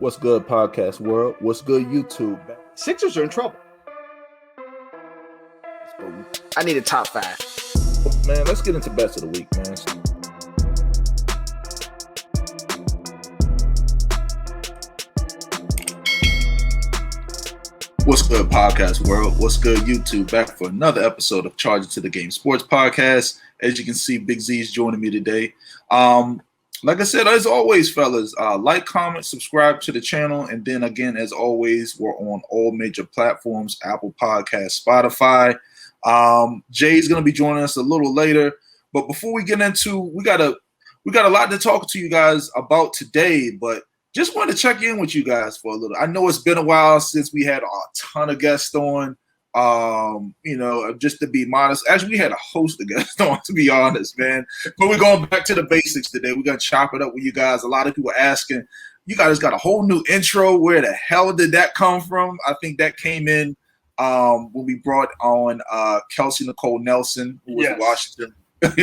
What's good, podcast world? What's good, YouTube? Sixers are in trouble. I need a top five. Man, let's get into best of the week, man. What's good, podcast world? What's good, YouTube? Back for another episode of Charge It to the Game Sports Podcast. As you can see, Big Z is joining me today. Like I said, as always, fellas, like, comment, subscribe to the channel. And then again, as always, we're on all major platforms, Apple Podcasts, Spotify. Jay's going to be joining us a little later. But before we get into, we got a lot to talk to you guys about today, but just wanted to check in with you guys for a little. I know it's been a while since we had a ton of guests on. Just to be modest, actually, we had a host of guests on, to be honest, man. But we're going back to the basics today. We're going to chop it up with you guys. A lot of people are asking, you guys got a whole new intro. Where the hell did that come from? I think that came in when we brought on Kelsey Nicole Nelson, who was a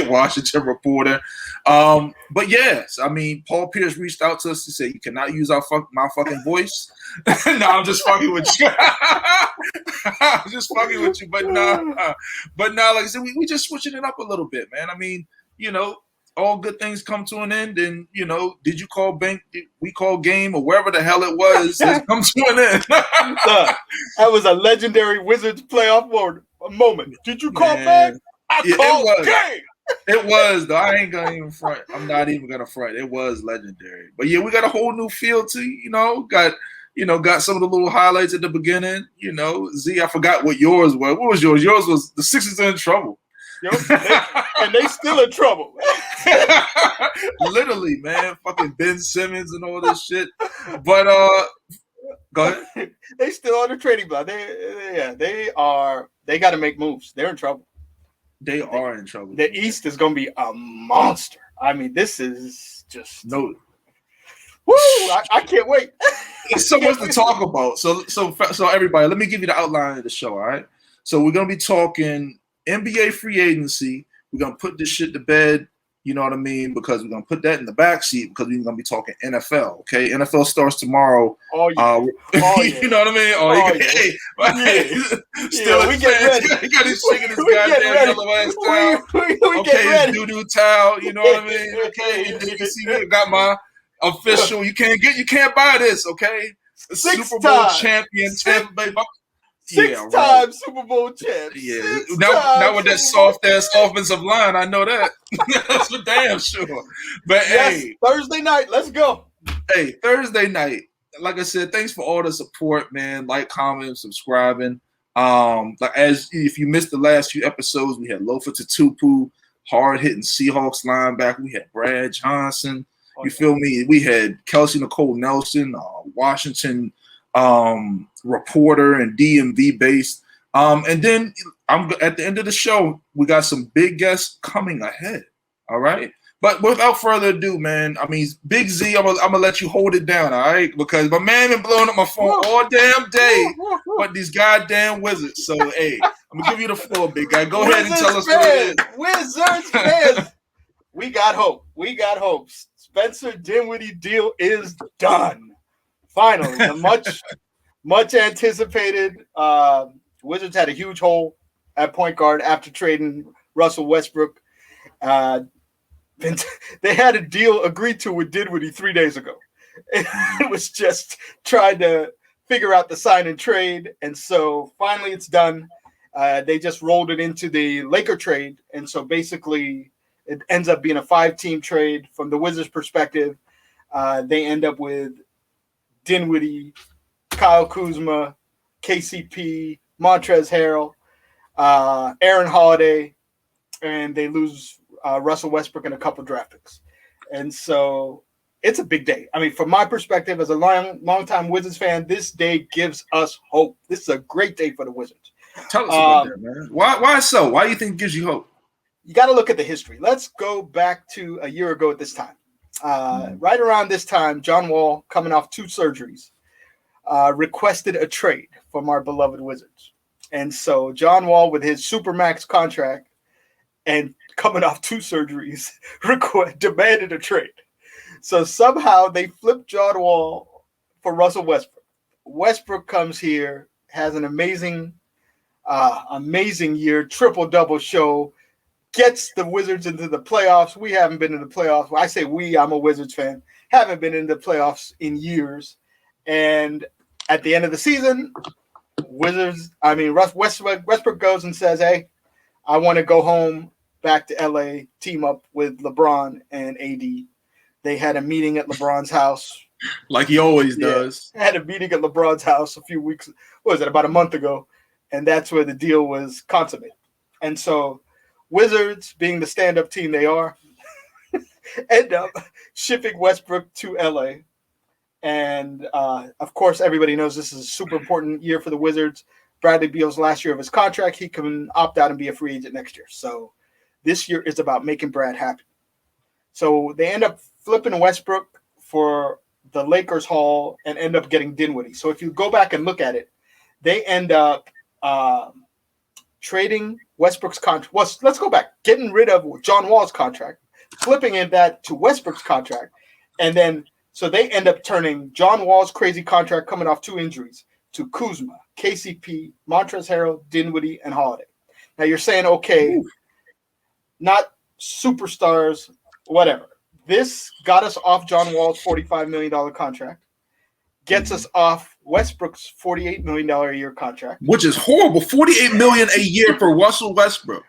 Washington reporter. But yes, I mean, Paul Pierce reached out to us to say, you cannot use my fucking voice. No, I'm just fucking with you. I'm just fucking with you. But no, like I said, we just switching it up a little bit, man. I mean, all good things come to an end. And, did you call bank? Did we call game, or wherever the hell it was, has come to an end. That was a legendary Wizards playoff moment. Did you call bank? I called game. It was, though. I ain't gonna even front. I'm not even gonna front. It was legendary. But yeah, we got a whole new feel to, got some of the little highlights at the beginning. Z, I forgot what yours was. What was yours? Yours was the Sixers are in trouble. And they still in trouble. Literally, man. Fucking Ben Simmons and all this shit. But go ahead. They still on the trading block. They got to make moves. They're in trouble. They are in trouble. The East is going to be a monster. I mean, this is just no. Woo! I can't wait. There's so much to talk about. So everybody, let me give you the outline of the show. All right. So we're gonna be talking NBA free agency. We're gonna put this shit to bed. You know what I mean? Because we're gonna put that in the backseat because we're gonna be talking NFL. Okay, NFL starts tomorrow. Oh yeah. You know what I mean? Still, we get ready. You got his shaking his goddamn yellow ass towel. We get ready. Doo-doo towel. You know what I mean? Okay, and you can see me got my official. You can't buy this. Okay, Super Bowl champion Tampa Bay Buccaneers. Six-time Super Bowl champ. Yeah. Now with that soft-ass offensive line, I know that. That's for damn sure. But, hey. Thursday night, let's go. Hey, Thursday night. Like I said, thanks for all the support, man. Like, comment, subscribing. If you missed the last few episodes, we had Lofa Tatupu, hard-hitting Seahawks linebacker. We had Brad Johnson. You feel me? We had Kelsey Nicole Nelson, Washington reporter and DMV based. And then I'm at the end of the show, we got some big guests coming ahead. All right. But without further ado, man, I mean, Big Z, I'm gonna let you hold it down, all right? Because my man been blowing up my phone all damn day, but these goddamn Wizards. So, hey, I'm gonna give you the floor, big guy. Go ahead and tell us what it is. Wizards fans, we got hope. We got hope. Spencer Dinwiddie deal is done. Finally, the much anticipated Wizards had a huge hole at point guard after trading Russell Westbrook. They had a deal agreed to with Dinwiddie 3 days ago. It was just trying to figure out the sign and trade, and so finally it's done. They just rolled it into the Laker trade, and so basically it ends up being a 5-team trade. From the Wizards' perspective, they end up with Dinwiddie, Kyle Kuzma, KCP, Montrezl Harrell, Aaron Holiday, and they lose Russell Westbrook and a couple draft picks. And so it's a big day. I mean, from my perspective as a long-time Wizards fan, this day gives us hope. This is a great day for the Wizards. Tell us about that, man. Why so? Why do you think it gives you hope? You got to look at the history. Let's go back to a year ago at this time. Right around this time, John Wall, coming off 2 surgeries, requested a trade from our beloved Wizards. And so John Wall, with his Supermax contract and coming off 2 surgeries, demanded a trade. So somehow they flipped John Wall for Russell Westbrook. Westbrook comes here, has an amazing year, triple-double show, gets the Wizards into the playoffs. We haven't been in the playoffs. When I say we, I'm a Wizards fan. Haven't been in the playoffs in years. And at the end of the season, Westbrook goes and says, hey, I want to go home back to LA, team up with LeBron and AD. They had a meeting at LeBron's house. Like he always does. Had a meeting at LeBron's house about a month ago. And that's where the deal was consummated. And so Wizards, being the stand-up team they are, end up shipping Westbrook to LA. And, of course, everybody knows this is a super important year for the Wizards. Bradley Beal's last year of his contract. He can opt out and be a free agent next year. So this year is about making Brad happy. So they end up flipping Westbrook for the Lakers haul and end up getting Dinwiddie. So if you go back and look at it, they end up trading Westbrook's contract. Well, let's go back. Getting rid of John Wall's contract, flipping that to Westbrook's contract. And then so they end up turning John Wall's crazy contract coming off 2 injuries to Kuzma, KCP, Montrezl Harrell, Dinwiddie, and Holiday. Now you're saying, okay, not superstars, whatever. This got us off John Wall's $45 million contract, gets us off Westbrook's $48 million a year contract. Which is horrible. $48 million a year for Russell Westbrook.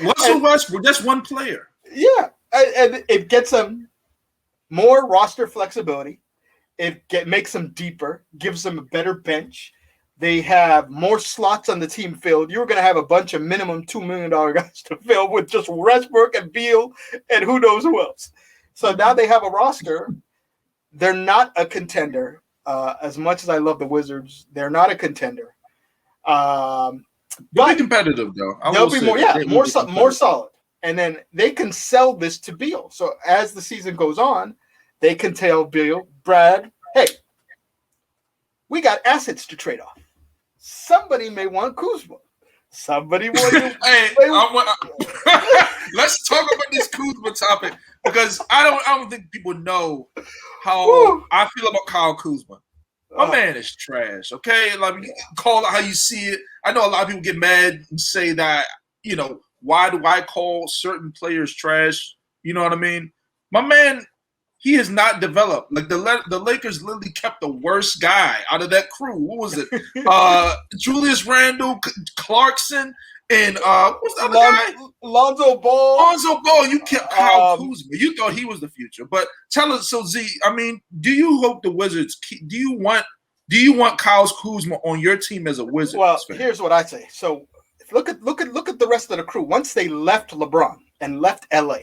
Westbrook, that's one player. Yeah. And it gets them more roster flexibility. It makes them deeper, gives them a better bench. They have more slots on the team filled. You were going to have a bunch of minimum $2 million guys to fill with just Westbrook and Beal and who knows who else. So now they have a roster. They're not a contender. As much as I love the Wizards, they're not a contender. They'll be competitive, though. They'll be more solid. And then they can sell this to Beal. So as the season goes on, they can tell Beal, Brad, hey, we got assets to trade off. Somebody may want Kuzma. Somebody want to. Let's talk about this Kuzma topic because I don't think people know how I feel about Kyle Kuzma. My man is trash. Okay, like call it how you see it. I know a lot of people get mad and say that why do I call certain players trash? You know what I mean? My man, he has not developed. Like the Lakers literally kept the worst guy out of that crew. What was it? Julius Randle, Clarkson, and what's the other guy? Lonzo Ball. You kept Kyle Kuzma. You thought he was the future. But tell us, so Z, I mean, do you hope the Wizards do you want Kyle Kuzma on your team as a Wizards fan? Here's what I say. So look at the rest of the crew. Once they left LeBron and left LA.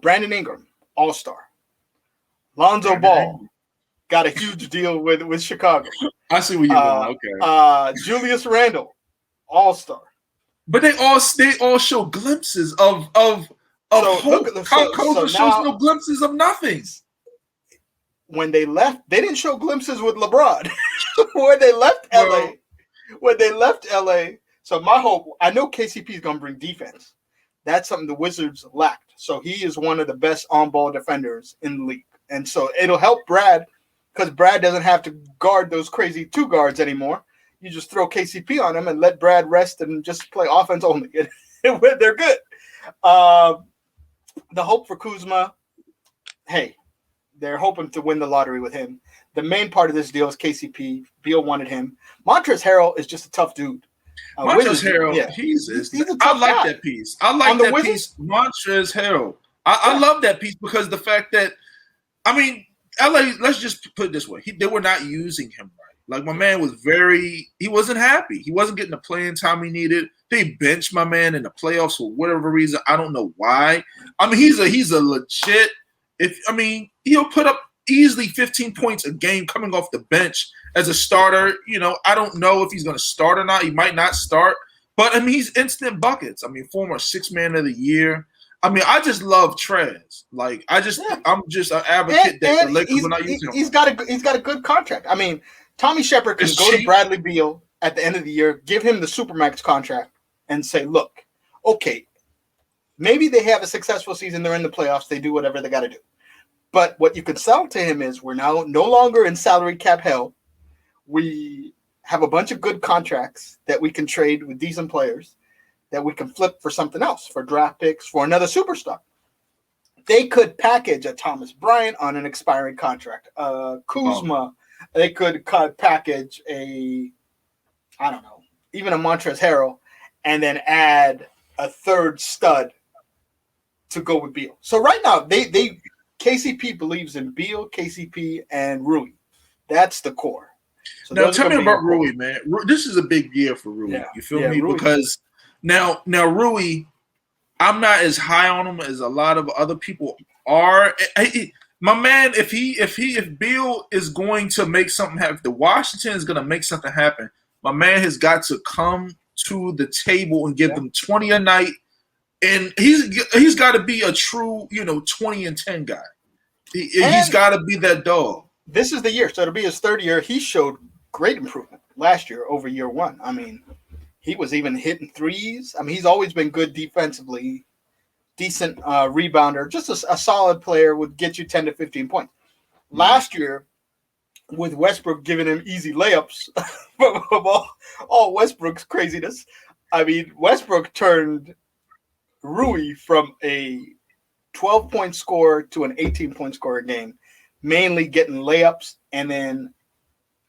Brandon Ingram, all-star. Lonzo Ball got a huge deal with Chicago. I see what you're doing. Okay. Julius Randle, all-star. But they all show glimpses of hope. Kyle Kuzma shows no glimpses of nothing. When they left, they didn't show glimpses with LeBron. When they left LA, so my hope, I know KCP is going to bring defense. That's something the Wizards lacked. So he is one of the best on-ball defenders in the league. And so it'll help Brad because Brad doesn't have to guard those crazy 2 guards anymore. You just throw KCP on him and let Brad rest and just play offense only. They're good. The hope for Kuzma, hey, they're hoping to win the lottery with him. The main part of this deal is KCP. Beal wanted him. Montrezl Harrell is just a tough dude. Montrezl Harrell, he's a tough guy. That piece. I like that piece. Montrezl Harrell. I love that piece because the fact that, I mean, LA, let's just put it this way. They were not using him right. Like, my man was he wasn't happy. He wasn't getting the playing time he needed. They benched my man in the playoffs for whatever reason. I don't know why. I mean, he's a legit, he'll put up easily 15 points a game coming off the bench as a starter. I don't know if he's going to start or not. He might not start. But, he's instant buckets. Former 6th man of the year. I just love Trez. Like, I'm just an advocate that the Lakers will not use him. He's got a good contract. Tommy Shepard can go to Bradley Beal at the end of the year, give him the Supermax contract, and say, look, okay, maybe they have a successful season. They're in the playoffs. They do whatever they got to do. But what you could sell to him is we're now no longer in salary cap hell. We have a bunch of good contracts that we can trade with decent players that we can flip for something else, for draft picks, for another superstar. They could package a Thomas Bryant on an expiring contract, Kuzma. They could package a, I don't know, even a Montrezl Harrell, and then add a third stud to go with Beal. So right now, they KCP believes in Beal, KCP, and Rui. That's the core. So now tell me about Rui, man. This is a big year for Rui. Yeah. You feel me? Rui. Because now Rui, I'm not as high on him as a lot of other people are. My man, if Beal is going to make something happen, if the Washington is going to make something happen, my man has got to come to the table and give them 20 a night, and he's got to be a true 20 and 10 guy. He's got to be that dog. This is the year, so it'll be his third year. He showed great improvement last year over year one. I mean, he was even hitting threes. I mean, he's always been good defensively, decent rebounder, just a solid player, would get you 10 to 15 points. Last year, with Westbrook giving him easy layups from all Westbrook's craziness, I mean, Westbrook turned Rui from a 12-point scorer to an 18-point scorer a game, mainly getting layups and then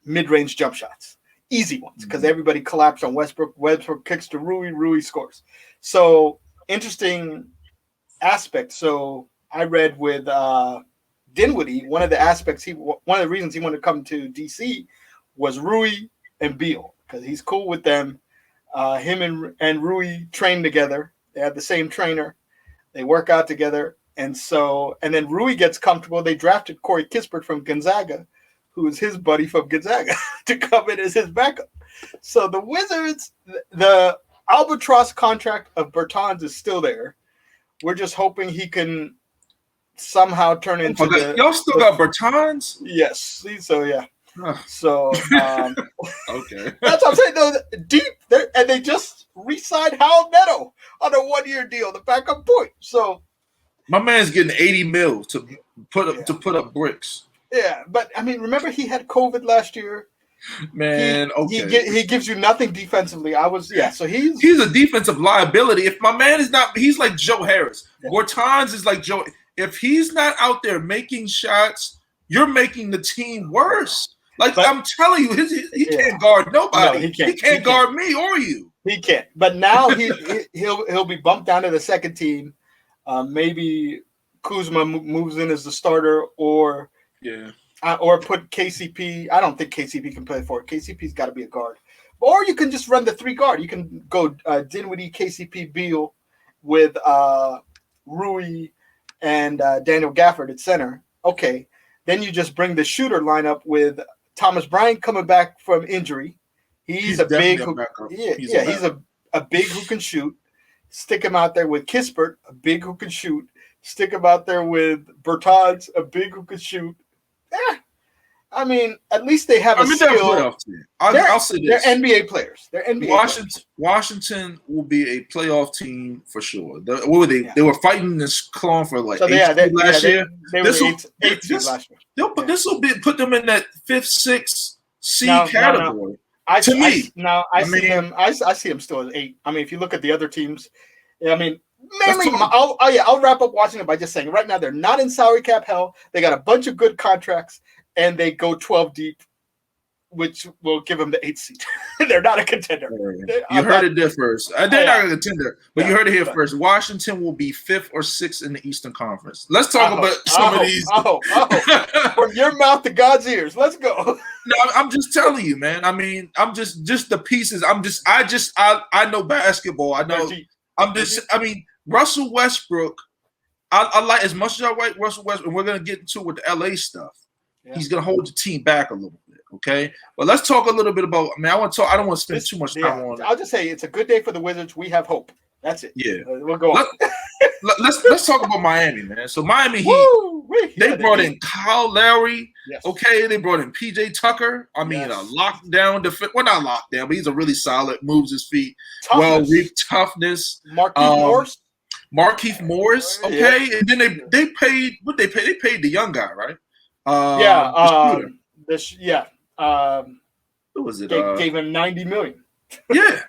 mid-range jump shots. Easy ones, because everybody collapsed on Westbrook. Westbrook kicks to Rui, Rui scores. So, interesting aspect. So, I read with Dinwiddie, one of the reasons he wanted to come to DC was Rui and Beal, because he's cool with them. Him and Rui train together. They have the same trainer. They work out together. And then Rui gets comfortable. They drafted Corey Kispert from Gonzaga, who is his buddy from Gonzaga, to come in as his backup. So the Wizards, the albatross contract of Bertans is still there. We're just hoping he can somehow turn into y'all still got Bertans? Yes. So, yeah. So, okay. That's what I'm saying, though. Deep. And they just re-signed Hal Neto on a one-year deal, the backup point. So, my man's getting 80 mil to put up bricks. Yeah, but I mean, remember he had COVID last year. Man, he gives you nothing defensively. So he's a defensive liability. If my man is not, he's like Joe Harris. Yeah. Bertans is like Joe. If he's not out there making shots, you're making the team worse. I'm telling you, he can't guard nobody. No, he can't guard me or you. He can't. But now he'll be bumped down to the second team. Maybe Kuzma moves in as the starter, or put KCP. I don't think KCP can play for it. KCP's got to be a guard. Or you can just run the three guard. You can go Dinwiddie, KCP, Beal with Rui and Daniel Gafford at center. Okay. Then you just bring the shooter lineup with Thomas Bryant coming back from injury. He's a big he's a big who can shoot. Stick him out there with Kispert, a big who can shoot. Stick him out there with Bertans, a big who can shoot. I mean, at least they have a skill. I'll say this. They're NBA players. They're NBA players. Washington will be a playoff team for sure. What were they? Yeah. They were fighting this clone for like last year. They were eighth seed last year. This will put them in that 5th, 6th seed category. No. I see them still as 8. I mean, if you look at the other teams, I mean, mainly, I'll wrap up Washington by just saying right now they're not in salary cap hell. They got a bunch of good contracts, and they go 12 deep, which will give them the 8th seed. They're not a contender. You heard it there first. They're not a contender, but you heard it here first. Washington will be 5th or 6th in the Eastern Conference. Let's talk about some of these. From your mouth to God's ears. Let's go. No, I'm just telling you, man. I mean, I'm just the pieces. I know basketball. I mean, Russell Westbrook. I like, as much as I like Russell Westbrook, and we're gonna get into with the LA stuff. Yeah. He's gonna hold the team back a little bit, okay? But let's talk a little bit about. I mean, I want to talk. I don't want to spend too much time on it. I'll just say it's a good day for the Wizards. We have hope. That's it. Yeah, we'll go on. Let's talk about Miami, man. So Miami Heat, they brought in Kyle Lowry. Yes. Okay, they brought in PJ Tucker. I mean, a lockdown defense. Well, not lockdown, but he's a really solid. Moves his feet. Toughness. Reaped toughness. Marquise Morris. Markeith Morris, okay, and then they paid what they paid. They paid the young guy, right? The shooter. Who was it? Gave him $90 million. Yeah.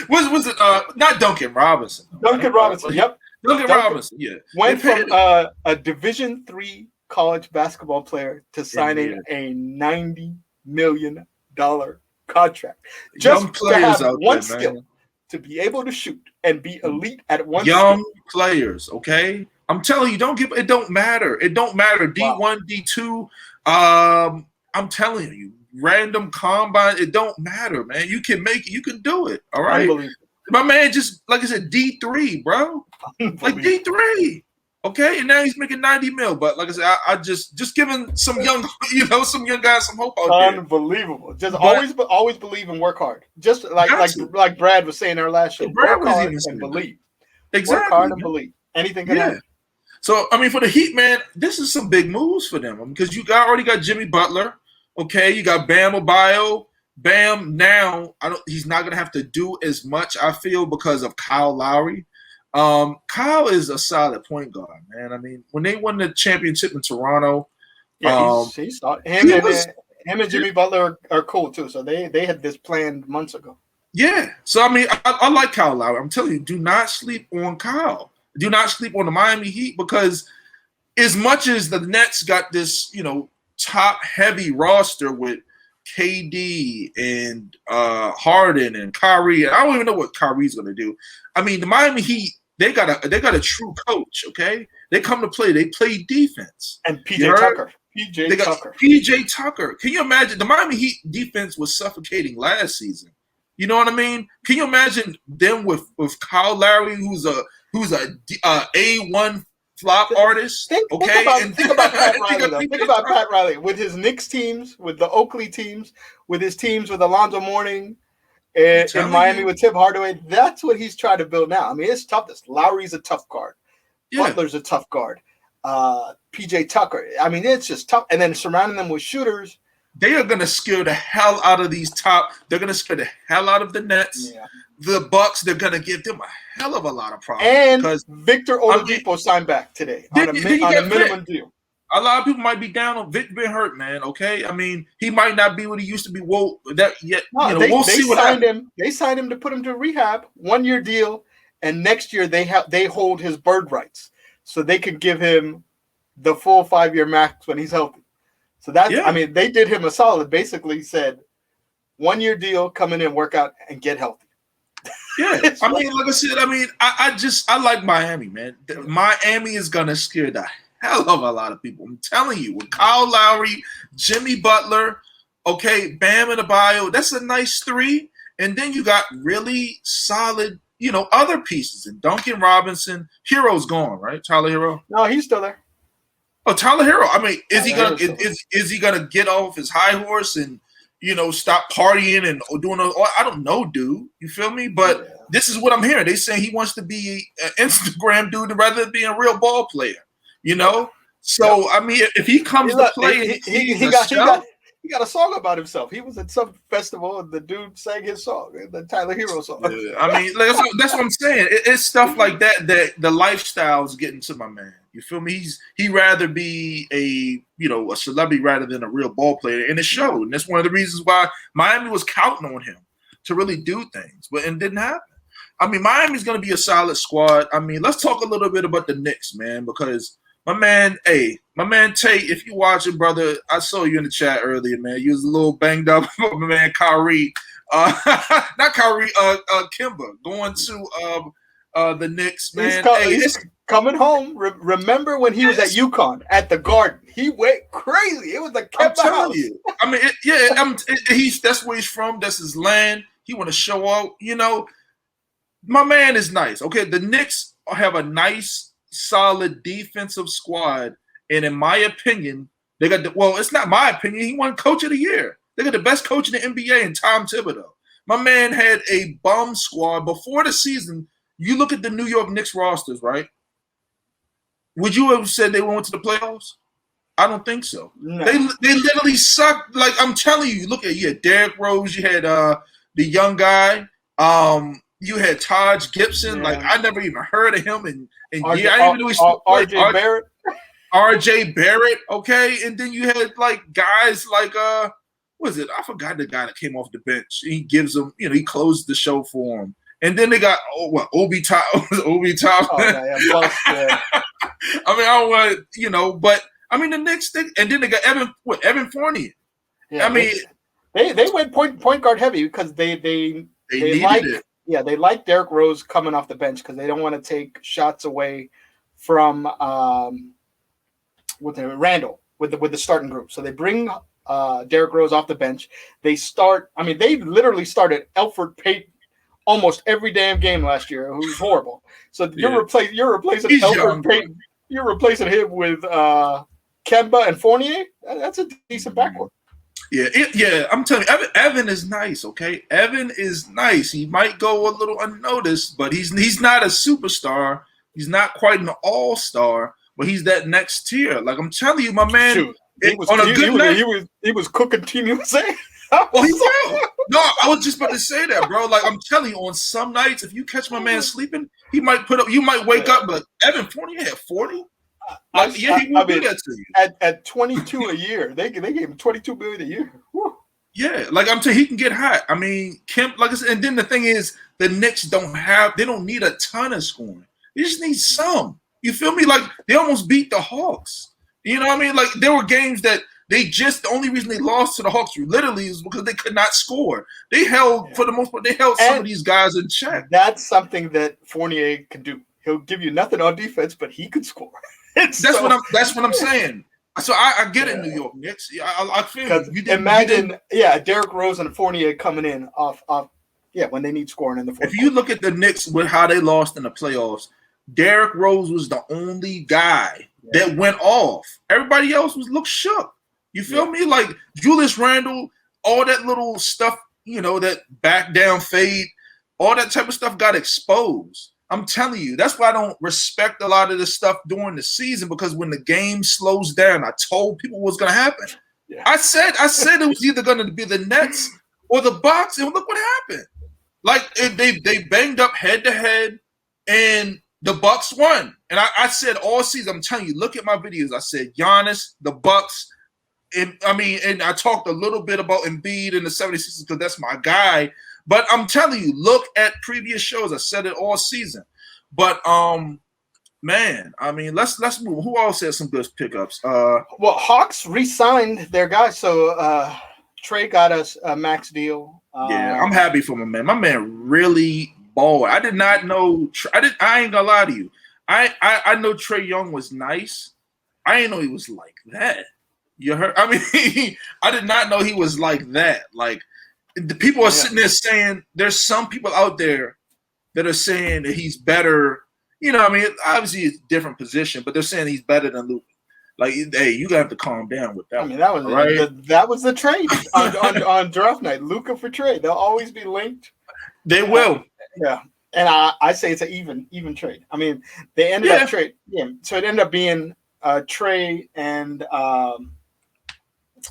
was it not Duncan Robinson? Duncan Robinson, yep. Duncan Robinson, yeah. Went from a Division III college basketball player to signing a $90 million contract. Just to have one skill, to be able to shoot and be elite at one young players, okay? I'm telling you, it don't matter. It don't matter. D1, D2, I'm telling you, random combine, it don't matter, man. You can make it, you can do it. All right. My man just, like I said, D3, bro. Like D3. Okay, and now he's making 90 mil. But like I said, I just giving some young, some young guys some hope out there. Unbelievable. Just always believe and work hard. Just like Brad was saying our last show. Work hard and believe. Exactly. Work hard and believe. Anything can happen. So I mean, for the Heat, man, this is some big moves for them because you already got Jimmy Butler. Okay, you got Bam Adebayo. Bam now, he's not gonna have to do as much, I feel, because of Kyle Lowry. Kyle is a solid point guard, man. I mean, when they won the championship in Toronto, him and Jimmy Butler are cool too. So they had this planned months ago. Yeah. So I mean, I like Kyle Lowry. I'm telling you, do not sleep on Kyle. Do not sleep on the Miami Heat because as much as the Nets got this, top heavy roster with KD and Harden and Kyrie, and I don't even know what Kyrie's gonna do. I mean, the Miami Heat, they got a true coach. Okay, they come to play. They play defense. And PJ Tucker. PJ Tucker. Can you imagine? The Miami Heat defense was suffocating last season. You know what I mean? Can you imagine them with Kyle Lowry, who's a A1 flop artist? Think about Pat Riley, though. Think about Pat Riley with his Knicks teams, with the Oakley teams, with his teams with Alonzo Mourning in Miami with Tim Hardaway. That's what he's trying to build now. I mean, it's tough. Lowry's a tough guard. Yeah. Butler's a tough guard. PJ Tucker. I mean, it's just tough. And then surrounding them with shooters. They are going to scare the hell out of these top. They're going to scare the hell out of the Nets. Yeah. The Bucks, they're going to give them a hell of a lot of problems. And because Victor Oladipo signed back today on a minimum deal. A lot of people might be down on Vic been hurt, man. Okay, I mean, he might not be what he used to be. We'll see what happens. They signed him to put him to rehab, 1-year deal, and next year they hold his bird rights, so they could give him the full 5-year max when he's healthy. So that's, I mean, they did him a solid. Basically said, 1-year deal, come in and work out and get healthy. Yeah, I mean, like I said, I mean, I like Miami, man. Miami is gonna scare the hell of a lot of people. I'm telling you, with Kyle Lowry, Jimmy Butler, okay, Bam Adebayo, that's a nice 3, and then you got really solid, other pieces. And Duncan Robinson, Hero's gone, right? Tyler Hero? No, he's still there. Oh, Tyler Hero. I mean, is he gonna get off his high horse and stop partying and doing I don't know, dude. You feel me? But this is what I'm hearing. They say he wants to be an Instagram dude rather than being a real ball player. So I mean, if he comes to play, he got a song about himself. He was at some festival and the dude sang his song, the Tyler Hero song. Yeah, I mean, that's what I'm saying. It's stuff like that the lifestyle is getting to my man. You feel me? He rather be a celebrity rather than a real ball player, and it showed. And that's one of the reasons why Miami was counting on him to really do things, but it didn't happen. I mean, Miami's going to be a solid squad. I mean, let's talk a little bit about the Knicks, man, because my man Tate, if you watching, brother, I saw you in the chat earlier, man. You was a little banged up, my man Kyrie, not Kyrie, Kimba going to the Knicks, man. He's coming home. Remember when he was at UConn at the Garden? He went crazy. It was like I'm telling you. I mean, that's where he's from. That's his land. He want to show out. My man is nice. Okay, the Knicks have a nice, solid defensive squad, and in my opinion, they got it's not my opinion. He won Coach of the Year. They got the best coach in the NBA in Tom Thibodeau. My man had a bum squad before the season. You look at the New York Knicks rosters, right? Would you have said they went to the playoffs? I don't think so. No. They literally sucked. Like I'm telling you, look at Derrick Rose. You had the young guy. You had Taj Gibson. Yeah. Like, I never even heard of him. And I didn't even know he still played. RJ Barrett. RJ Barrett, okay. And then you had like guys like what is it? I forgot the guy that came off the bench. He gives them, he closed the show for him. And then they got Obi Toppin. Obi Toppin. Oh, yeah. I mean, I don't want but I mean the Knicks thing, and then they got Evan Fournier. Yeah, I mean, they went point guard heavy because they like it. Yeah, they like Derrick Rose coming off the bench because they don't want to take shots away from Randall with the starting group. So they bring Derrick Rose off the bench. They literally started Elfrid Payton almost every damn game last year, who's horrible. So you're replacing Elfrid Payton. You're replacing him with Kemba and Fournier. That's a decent backcourt. Yeah, I'm telling you, Evan is nice, okay? Evan is nice. He might go a little unnoticed, but he's not a superstar. He's not quite an all-star, but he's that next tier. Like, I'm telling you, my man, he was cooking Team USA. Well, he will. No, I was just about to say that, bro. Like, I'm telling you, on some nights, if you catch my man sleeping, he might you might wake up, but Evan Fournier had 40? Like, he will do that to you. At 22 a year, they gave him $22 million a year. Whew. Yeah, like I'm telling you, he can get hot. I mean, Kemp, like I said, and then the thing is, the Knicks don't need a ton of scoring. They just need some. You feel me? Like, they almost beat the Hawks. You know what I mean? Like, there were games that the only reason they lost to the Hawks literally is because they could not score. They held, for the most part, some of these guys in check. That's something that Fournier can do. He'll give you nothing on defense, but he could score. That's what I'm saying. So I get it, New York Knicks. I feel imagine, Derrick Rose and Fournier coming in off when they need scoring in the fourth. If you look at the Knicks with how they lost in the playoffs, Derrick Rose was the only guy that went off. Everybody else looked shook. You feel me? Like Julius Randle, all that little stuff, that back down fade, all that type of stuff got exposed. I'm telling you, that's why I don't respect a lot of this stuff during the season, because when the game slows down, I told people what's going to happen. Yeah. I said it was either going to be the Nets or the Bucks, and look what happened. Like, they banged up head to head, and the Bucks won. And I said all season, I'm telling you, look at my videos. I said Giannis, the Bucks, and I talked a little bit about Embiid and the 76ers because that's my guy. But I'm telling you, look at previous shows. I said it all season. But man, let's move. Who else has some good pickups? Hawks re-signed their guys. So Trey got us a max deal. I'm happy for my man. My man really balled. I did not know. I ain't gonna lie to you. I know Trae Young was nice. I didn't know he was like that. You heard? I did not know he was like that. Like, the people are sitting there saying there's some people out there that are saying that he's better. Obviously it's a different position, but they're saying he's better than Luka. Like, hey, you got to calm down with that. That was right. That was the trade on draft night. Luka for trade. They'll always be linked. They will. And I say it's an even trade. They ended up trade. Yeah. So it ended up being Trey and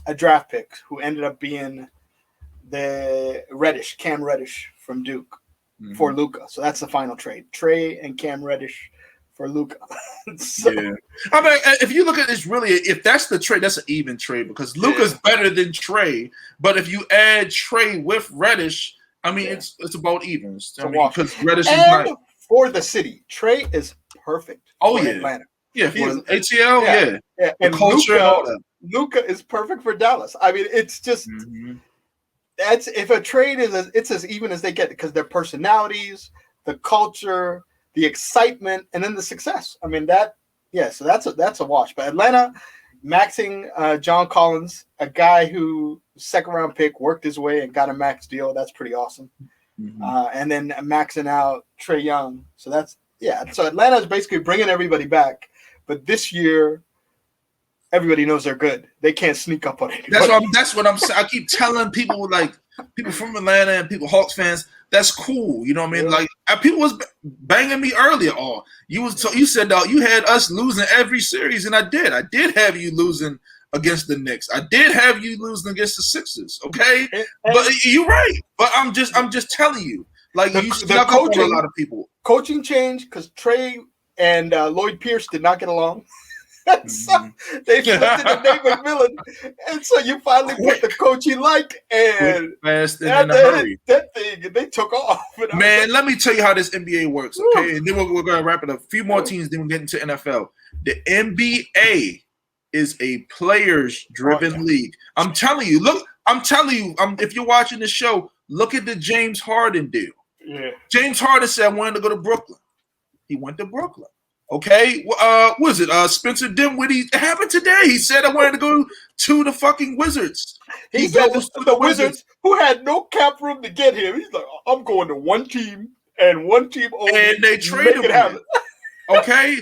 a draft pick who ended up being the Cam Reddish from Duke for Luka. So that's the final trade. Trey and Cam Reddish for Luka. If you look at this, really, if that's the trade, that's an even trade because Luka's better than Trey. But if you add Trey with Reddish, it's about evens. Because Reddish is nice. For the city, Trey is perfect. For Atlanta. Yeah, for ATL, yeah. And culture and all that. Luka is perfect for Dallas. It's just that's if a trade it's as even as they get because their personalities, the culture, the excitement, and then the success. So that's a wash. But Atlanta maxing John Collins, a guy who second round pick worked his way and got a max deal. That's pretty awesome. And then maxing out Trae Young. So So Atlanta is basically bringing everybody back. But this year, everybody knows they're good. They can't sneak up on anybody. That's what I'm saying. I keep telling people, like people from Atlanta and people Hawks fans, that's cool. You know what I mean? Like people was banging me earlier. Oh, you said you had us losing every series, and I did. I did have you losing against the Knicks. I did have you losing against the Sixers. Okay, but you're right. But I'm just telling you. Like you snuck up on a lot of people. Coaching change because Trey and Lloyd Pierce did not get along. So they flipped it to Nate McMillan, and so you finally put the coach you like, and fast and in a hurry. That thing, and they took off. Man, let me tell you how this NBA works, okay? And then we're going to wrap it up. A few more teams, then we'll get into NFL. The NBA is a players-driven league. I'm telling you, if you're watching the show, look at the James Harden deal. Yeah. James Harden said I wanted to go to Brooklyn. He went to Brooklyn. Okay, what is it? Spencer Dinwiddie. It happened today. He said I wanted to go to the fucking Wizards. He goes to the Wizards, who had no cap room to get him. He's like, I'm going to one team and one team only. And they traded him. Okay.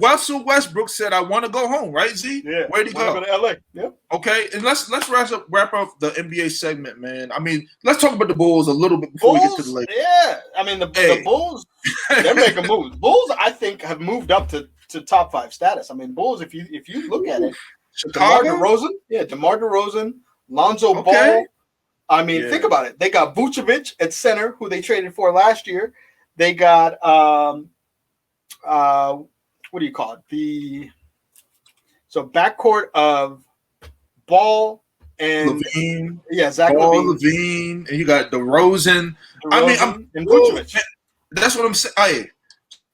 Russell Westbrook said, "I want to go home." Right, Z? Yeah. Where'd he go? To LA. Yeah. Okay, and let's wrap up the NBA segment, man. I mean, let's talk about the Bulls a little bit before we get to the Lakers. Yeah, I mean the Bulls, they're making moves. Bulls, I think, have moved up to top 5 status. I mean, Bulls, if you look at it, DeMar DeRozan, Lonzo Ball. I mean, think about it. They got Vucevic at center, who they traded for last year. They got what do you call it? So backcourt of Ball and Levine. Yeah, Zach Levine. And you got DeRozan. I mean, and Vucevic. That's what I'm saying. Hey,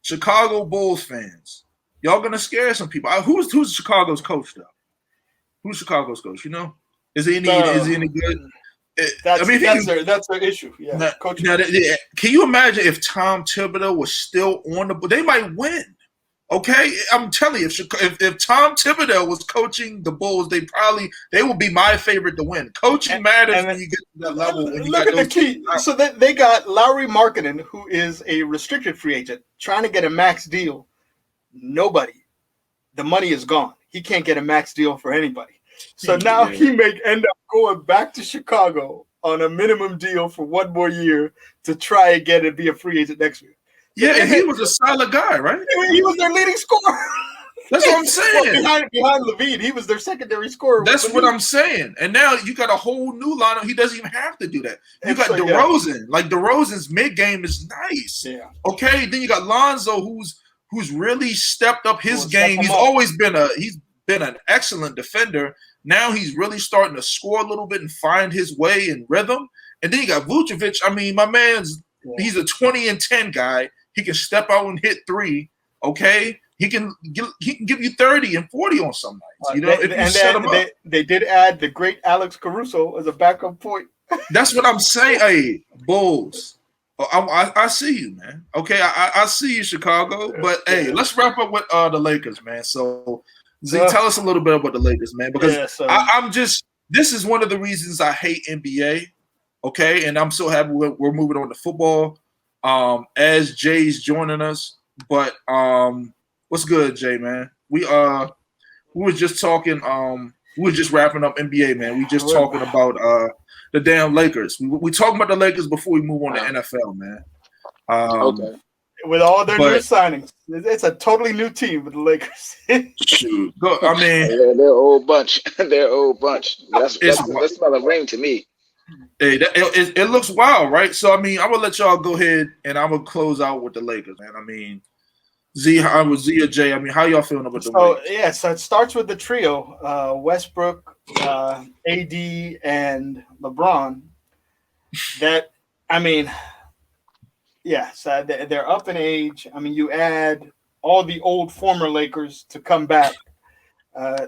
Chicago Bulls fans, y'all gonna scare some people. Who's Chicago's coach though? Who's Chicago's coach? You know, is he any good? That's their issue. Yeah, can you imagine if Tom Thibodeau was still on the? They might win. Okay, I'm telling you, if Tom Thibodeau was coaching the Bulls, they would be my favorite to win. Coaching matters when you get to that level. Look at the key. So they got Lauri Markkanen, who is a restricted free agent, trying to get a max deal. Nobody. The money is gone. He can't get a max deal for anybody. So now he may end up going back to Chicago on a minimum deal for one more year to try again and be a free agent next year. Yeah, and he was a solid guy, right? He was their leading scorer. That's what I'm saying. Behind Levine, he was their secondary scorer. That's what I'm saying. And now you got a whole new lineup. He doesn't even have to do that. You got DeRozan. Yeah. Like DeRozan's mid game is nice. Yeah. Okay. Then you got Lonzo, who's really stepped up his game. He's always been an excellent defender. Now he's really starting to score a little bit and find his way in rhythm. And then you got Vucevic. I mean, my man's he's a 20 and 10 guy. He can step out and hit 3. Okay, he can give you 30 and 40 on some nights. You know, if you set him up. They did add the great Alex Caruso as a backup point. That's what I'm saying. Hey, Bulls, I see you, man. Okay, I see you, Chicago. But hey, let's wrap up with the Lakers, man. So, Z, tell us a little bit about the Lakers, man, because I'm just. This is one of the reasons I hate NBA. Okay, and I'm so happy we're moving on to football. As Jay's joining us, but what's good, Jay, man? We were just talking. We were just wrapping up NBA, man. We just talking about the damn Lakers. We talking about the Lakers before we move on to NFL, man. Okay. With all their new signings, it's a totally new team with the Lakers. Shoot, I mean, they're an old bunch. They're an old bunch. That's not a ring to me. Hey, it looks wild, right? So, I mean, I'm going to let y'all go ahead, and I'm going to close out with the Lakers, man. I mean, Z or Jay, I mean, how y'all feeling about the Lakers? Yeah, so it starts with the trio, Westbrook, AD, and LeBron. That, I mean, yeah, so they're up in age. I mean, you add all the old former Lakers to come back.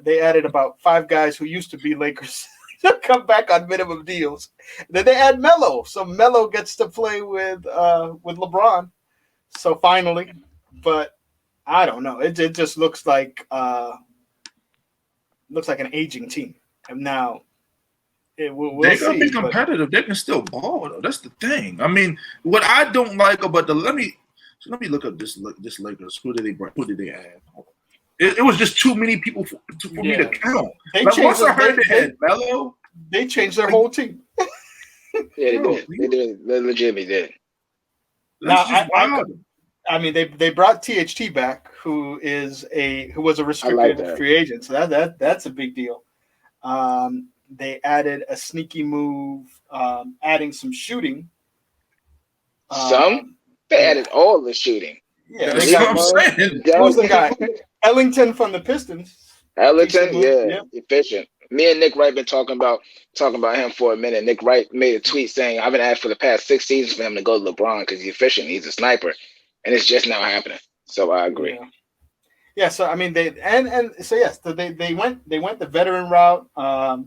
They added about 5 guys who used to be Lakers to come back on minimum deals. Then they add Melo, so Melo gets to play with LeBron. So finally, but I don't know. It just looks like an aging team. And now we'll they're see. Gonna be competitive. They can still ball though. That's the thing. I mean, what I don't like about let me look up this Lakers. Who did they add? It was just too many people for me to count. Once I heard they had Melo, they changed their whole team. Yeah, they did. They legitimately did. I mean, they brought THT back, who was a restricted free agent, so that's a big deal. They added a sneaky move, adding some shooting Some? They added all the shooting. Yeah, That's they got what I'm saying. Who's the guy? Ellington from the Pistons. Ellington, yeah, efficient. Me and Nick Wright been talking about him for a minute. Nick Wright made a tweet saying, "I've been asked for the past 6 seasons for him to go to LeBron because he's efficient. He's a sniper, and it's just now happening." So I agree. Yeah. So I mean, they went the veteran route.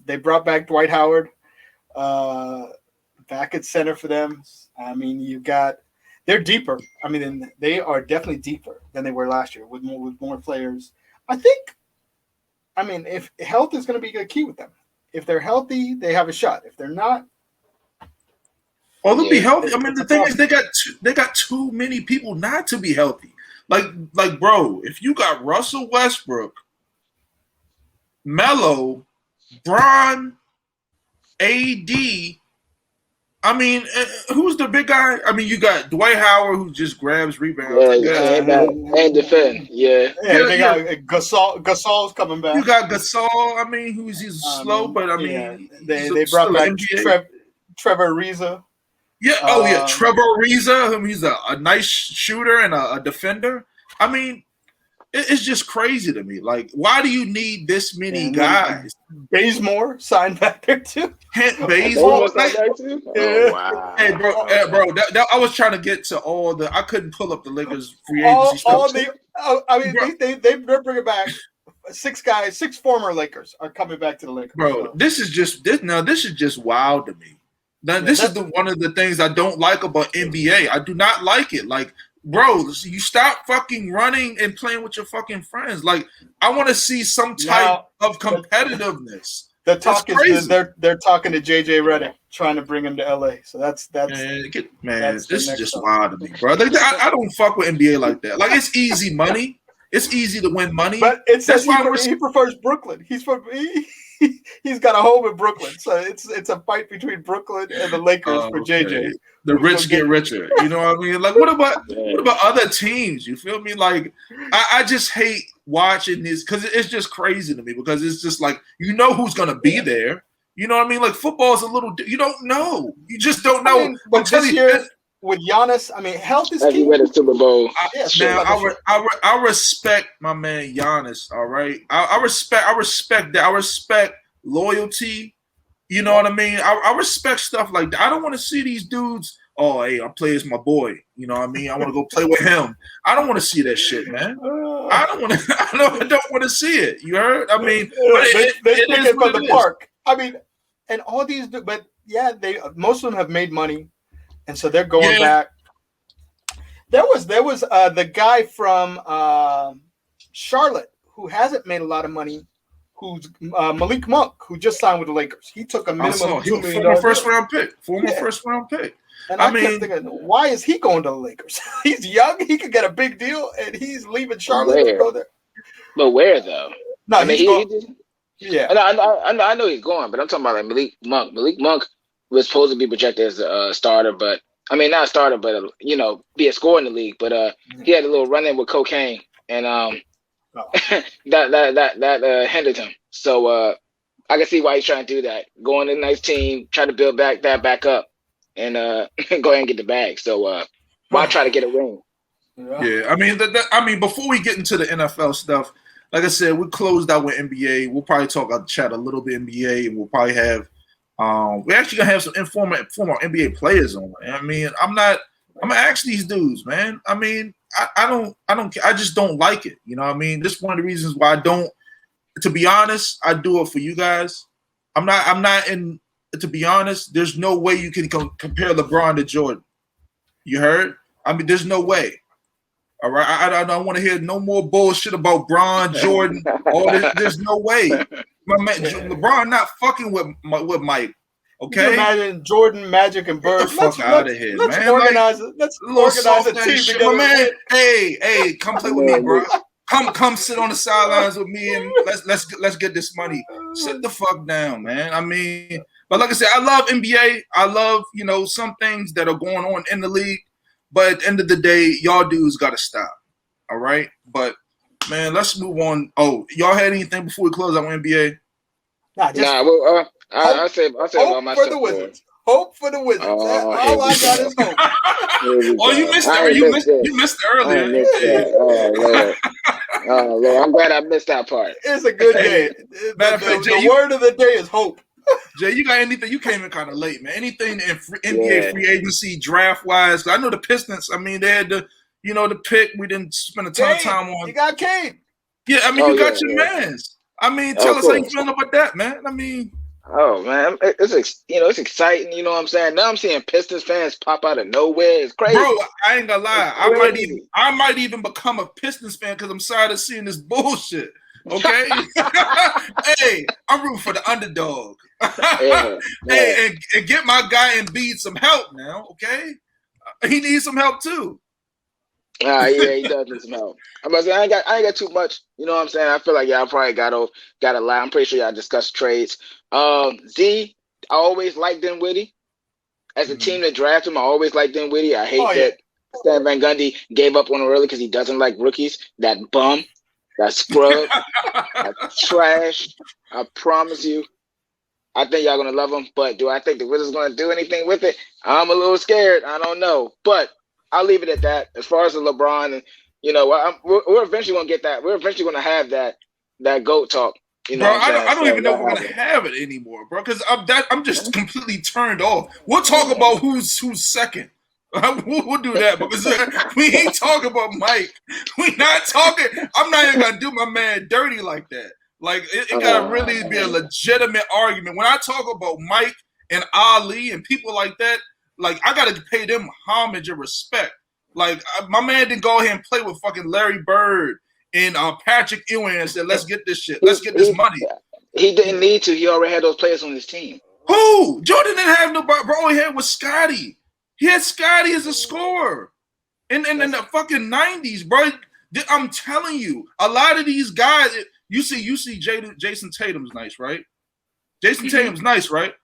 They brought back Dwight Howard back at center for them. I mean, they're deeper. I mean, they are definitely deeper than they were last year with more players. I think. I mean, if health is going to be a key with them. If they're healthy, they have a shot. If they're not, they'll be healthy. I mean, the thing is, they got too many people not to be healthy. Like, bro, if you got Russell Westbrook, Melo, Bron, AD. I mean, who's the big guy? I mean, you got Dwight Howard who just grabs rebounds. And defend. Yeah. They got Gasol. Gasol's coming back. You got Gasol. I mean, he's slow, but I mean, they brought back Trevor Ariza. Yeah. Trevor Ariza. He's a nice shooter and a defender. I mean, it's just crazy to me. Like, why do you need this many guys? Bazemore signed back there too. Bazemore signed back too. Oh, wow. Hey, bro. I was trying to get to all the. I couldn't pull up the Lakers free agency stuff. They're bringing back 6 guys. 6 former Lakers are coming back to the Lakers. Bro, this is just wild to me. Now, this is one of the things I don't like about NBA. I do not like it. Like, bro, you stop fucking running and playing with your fucking friends. Like, I want to see some type of competitiveness. The talk is they're talking to JJ Redick, trying to bring him to LA. So that's this is just wild to me, bro. I don't fuck with NBA like that. Like, it's easy money. It's easy to win money. But it says he prefers Brooklyn. He's got a home in Brooklyn, so it's a fight between Brooklyn and the Lakers for JJ. The rich get richer. You know what I mean? Like, what about other teams? You feel me? Like, I just hate watching this because it's just crazy to me because it's just like, you know who's gonna be there. You know what I mean? Like, football is a little. You don't know. You just don't know. I mean, but this year with Giannis, I mean, health is key. He win a Super Bowl. I respect my man Giannis. All right, I respect that. I respect loyalty. You know what I mean? I respect stuff like that. I don't want to see these dudes. Oh, hey, I play as my boy. You know what I mean? I want to go play with him. I don't want to see that shit, man. I don't want to see it. You heard? I mean, they take it from the park. I mean, and all these, but yeah, most of them have made money, and so they're going back. There was the guy from Charlotte who hasn't made a lot of money. Who's Malik Monk, who just signed with the Lakers. He took a minimum of $2 million. Former first round pick. And I kept thinking, why is he going to the Lakers? He's young. He could get a big deal, and he's leaving Charlotte to go there. But where, though? No, I mean, I know he's going, but I'm talking about like Malik Monk. Malik Monk was supposed to be projected as a starter, but I mean, not a starter, but be a scorer in the league. But he had a little run-in with cocaine, and that hindered him. So I can see why he's trying to do that. Go on a nice team, try to build back up, and go ahead and get the bag. So why try to get a ring? Yeah, I mean, before we get into the NFL stuff, like I said, we closed out with NBA. We'll probably chat a little bit NBA, and we'll probably have we're actually gonna have some former NBA players on. I mean, I'm gonna ask these dudes, man. I mean, I just don't like it. You know what I mean? This is one of the reasons why I don't. To be honest, I do it for you guys. I'm not in. To be honest, there's no way you can compare LeBron to Jordan. You heard? I mean, there's no way. All right, I don't want to hear no more bullshit about Bron, Jordan. All this. There's no way. My man, LeBron not fucking with Mike. Okay. Can you imagine Jordan, Magic, and Bird? Get the fuck out of here, let's man. Organize a team together. My man, hey, come play with me, bro. Come sit on the sidelines with me and let's get this money. Sit the fuck down, man. I mean, but like I said, I love NBA. I love some things that are going on in the league. But at the end of the day, y'all dudes got to stop. All right? But, man, let's move on. Oh, y'all had anything before we close out on NBA? I'll say about myself. For the Wizards. Hope for the Wizards. All I got is hope. Oh, you missed it. You missed it earlier. Oh, Lord. I'm glad I missed that part. It's a good day. The word of the day is hope. Jay, you got anything? You came in kind of late, man. Anything in NBA free agency draft wise? I know the Pistons. I mean, they had the pick. We didn't spend a ton of time on. You got Cade. Yeah, I mean, you got your mans. I mean, tell us how you feeling about that, man. I mean, oh man, it's exciting. You know what I'm saying? Now I'm seeing Pistons fans pop out of nowhere. It's crazy, bro. I ain't gonna lie. I might even become a Pistons fan because I'm tired of seeing this bullshit. Okay, hey, I'm rooting for the underdog. Hey, and get my guy Embiid some help now. Okay, he needs some help too. Yeah, he does need some help. I'm about to say, I ain't got too much. You know what I'm saying? I feel like y'all probably got a lot. I'm pretty sure y'all discussed trades. Z, I always liked Dinwiddie. As a team that drafted him, I always liked Dinwiddie. I hate that Stan Van Gundy gave up on him early because he doesn't like rookies. That bum, that scrub, that trash. I promise you. I think y'all gonna love him, but do I think the Wizards gonna do anything with it? I'm a little scared. I don't know, but I'll leave it at that. As far as the LeBron, and we're eventually gonna get that. We're eventually gonna have that GOAT talk. You know, bro, I don't even know if we're gonna have it anymore, bro. Because I'm just completely turned off. We'll talk about who's second. We'll do that because we ain't talking about Mike. We not talking. I'm not even gonna do my man dirty like that. Like it gotta really be a legitimate argument. When I talk about Mike and Ali and people like that, like I gotta pay them homage and respect. Like my man didn't go ahead and play with fucking Larry Bird and Patrick Ewing and said, "Let's get this shit. Let's get this money." He didn't need to. He already had those players on his team. Who? Jordan didn't have nobody. Bro, all he had was Scotty. He had Scotty as a scorer in the fucking 90s, bro. I'm telling you, a lot of these guys. You see, Jason Tatum's nice, right? Jason Tatum's nice, right?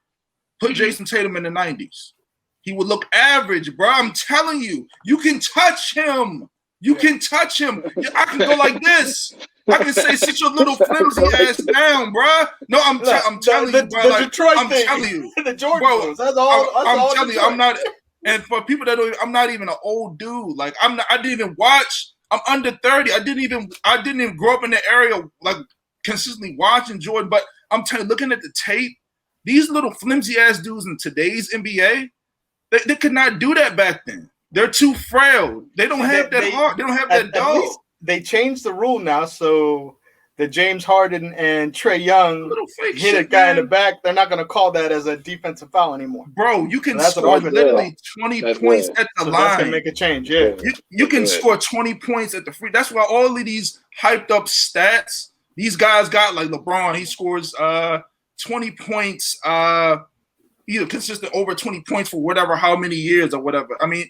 Put Jason Tatum in the 90s. He would look average, bro. I'm telling you, you can touch him. You can touch him. I can go like this. I can say, sit your little flimsy ass down, bro. No, I'm telling you, bro. The Detroit I'm thing. telling you, the Jordan bro. That's all. I'm telling you, I'm not. And for people that don't, I'm not even an old dude. Like I'm not. I didn't even watch. I'm under 30. I didn't even grow up in the area like consistently watching Jordan. But I'm telling you, looking at the tape, these little flimsy ass dudes in today's NBA, they could not do that back then. They're too frail. They don't have that heart. They don't have that dog. They changed the rule now, so the James Harden and Trae Young hit a guy in the back. They're not going to call that as a defensive foul anymore. Bro, you can score literally 20 points at the line. That's going to make a change, yeah. You can score 20 points at the free. That's why all of these hyped up stats, these guys got like LeBron. He scores 20 points, either consistent over 20 points for whatever, how many years or whatever. I mean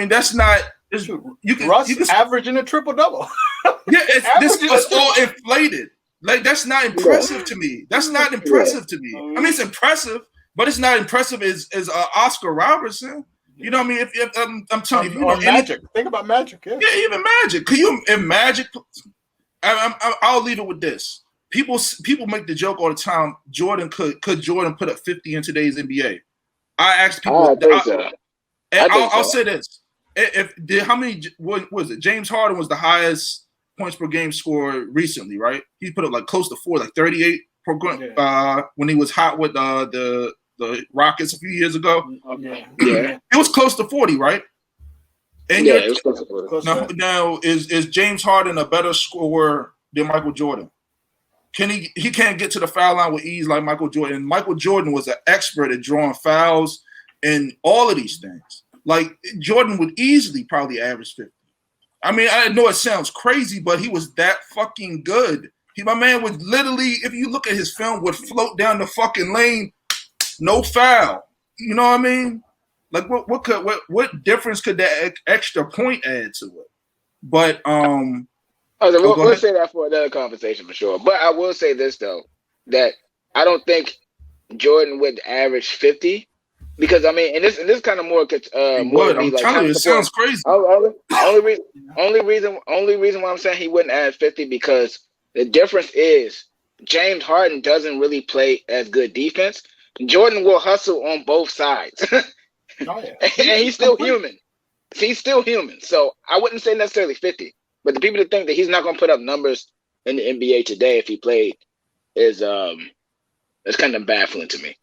that's not. You can averaging a triple double. Yeah, it's all inflated. Like that's not impressive to me. That's not impressive to me. I mean, it's impressive, but it's not impressive as Oscar Robertson. You know what I mean? If I'm telling you, Magic. Think about Magic. Yeah, even Magic. Could you imagine? I'll leave it with this. People make the joke all the time. Jordan could Jordan put up 50 in today's NBA? I asked people. I'll say this. How many was it? James Harden was the highest points per game scorer recently, right? He put up like close to 4, like 38 per game when he was hot with the Rockets a few years ago. It was close to 40, right? And it was close to 40. Now is James Harden a better scorer than Michael Jordan? He can't get to the foul line with ease like Michael Jordan. Michael Jordan was an expert at drawing fouls and all of these things. Like Jordan would easily probably average 50. I mean, I know it sounds crazy, but he was that fucking good. My man would literally, if you look at his film, would float down the fucking lane, no foul. You know what I mean? Like what difference could that extra point add to it? But we'll say that for another conversation for sure. But I will say this though, that I don't think Jordan would average 50. Because I mean, and this kind of more. I'm telling you, it sounds crazy. Only reason why I'm saying he wouldn't add 50 because the difference is James Harden doesn't really play as good defense. Jordan will hustle on both sides. Oh, yeah. And he's still human. He's still human. So I wouldn't say necessarily 50. But the people that think that he's not going to put up numbers in the NBA today if he played is it's kind of baffling to me.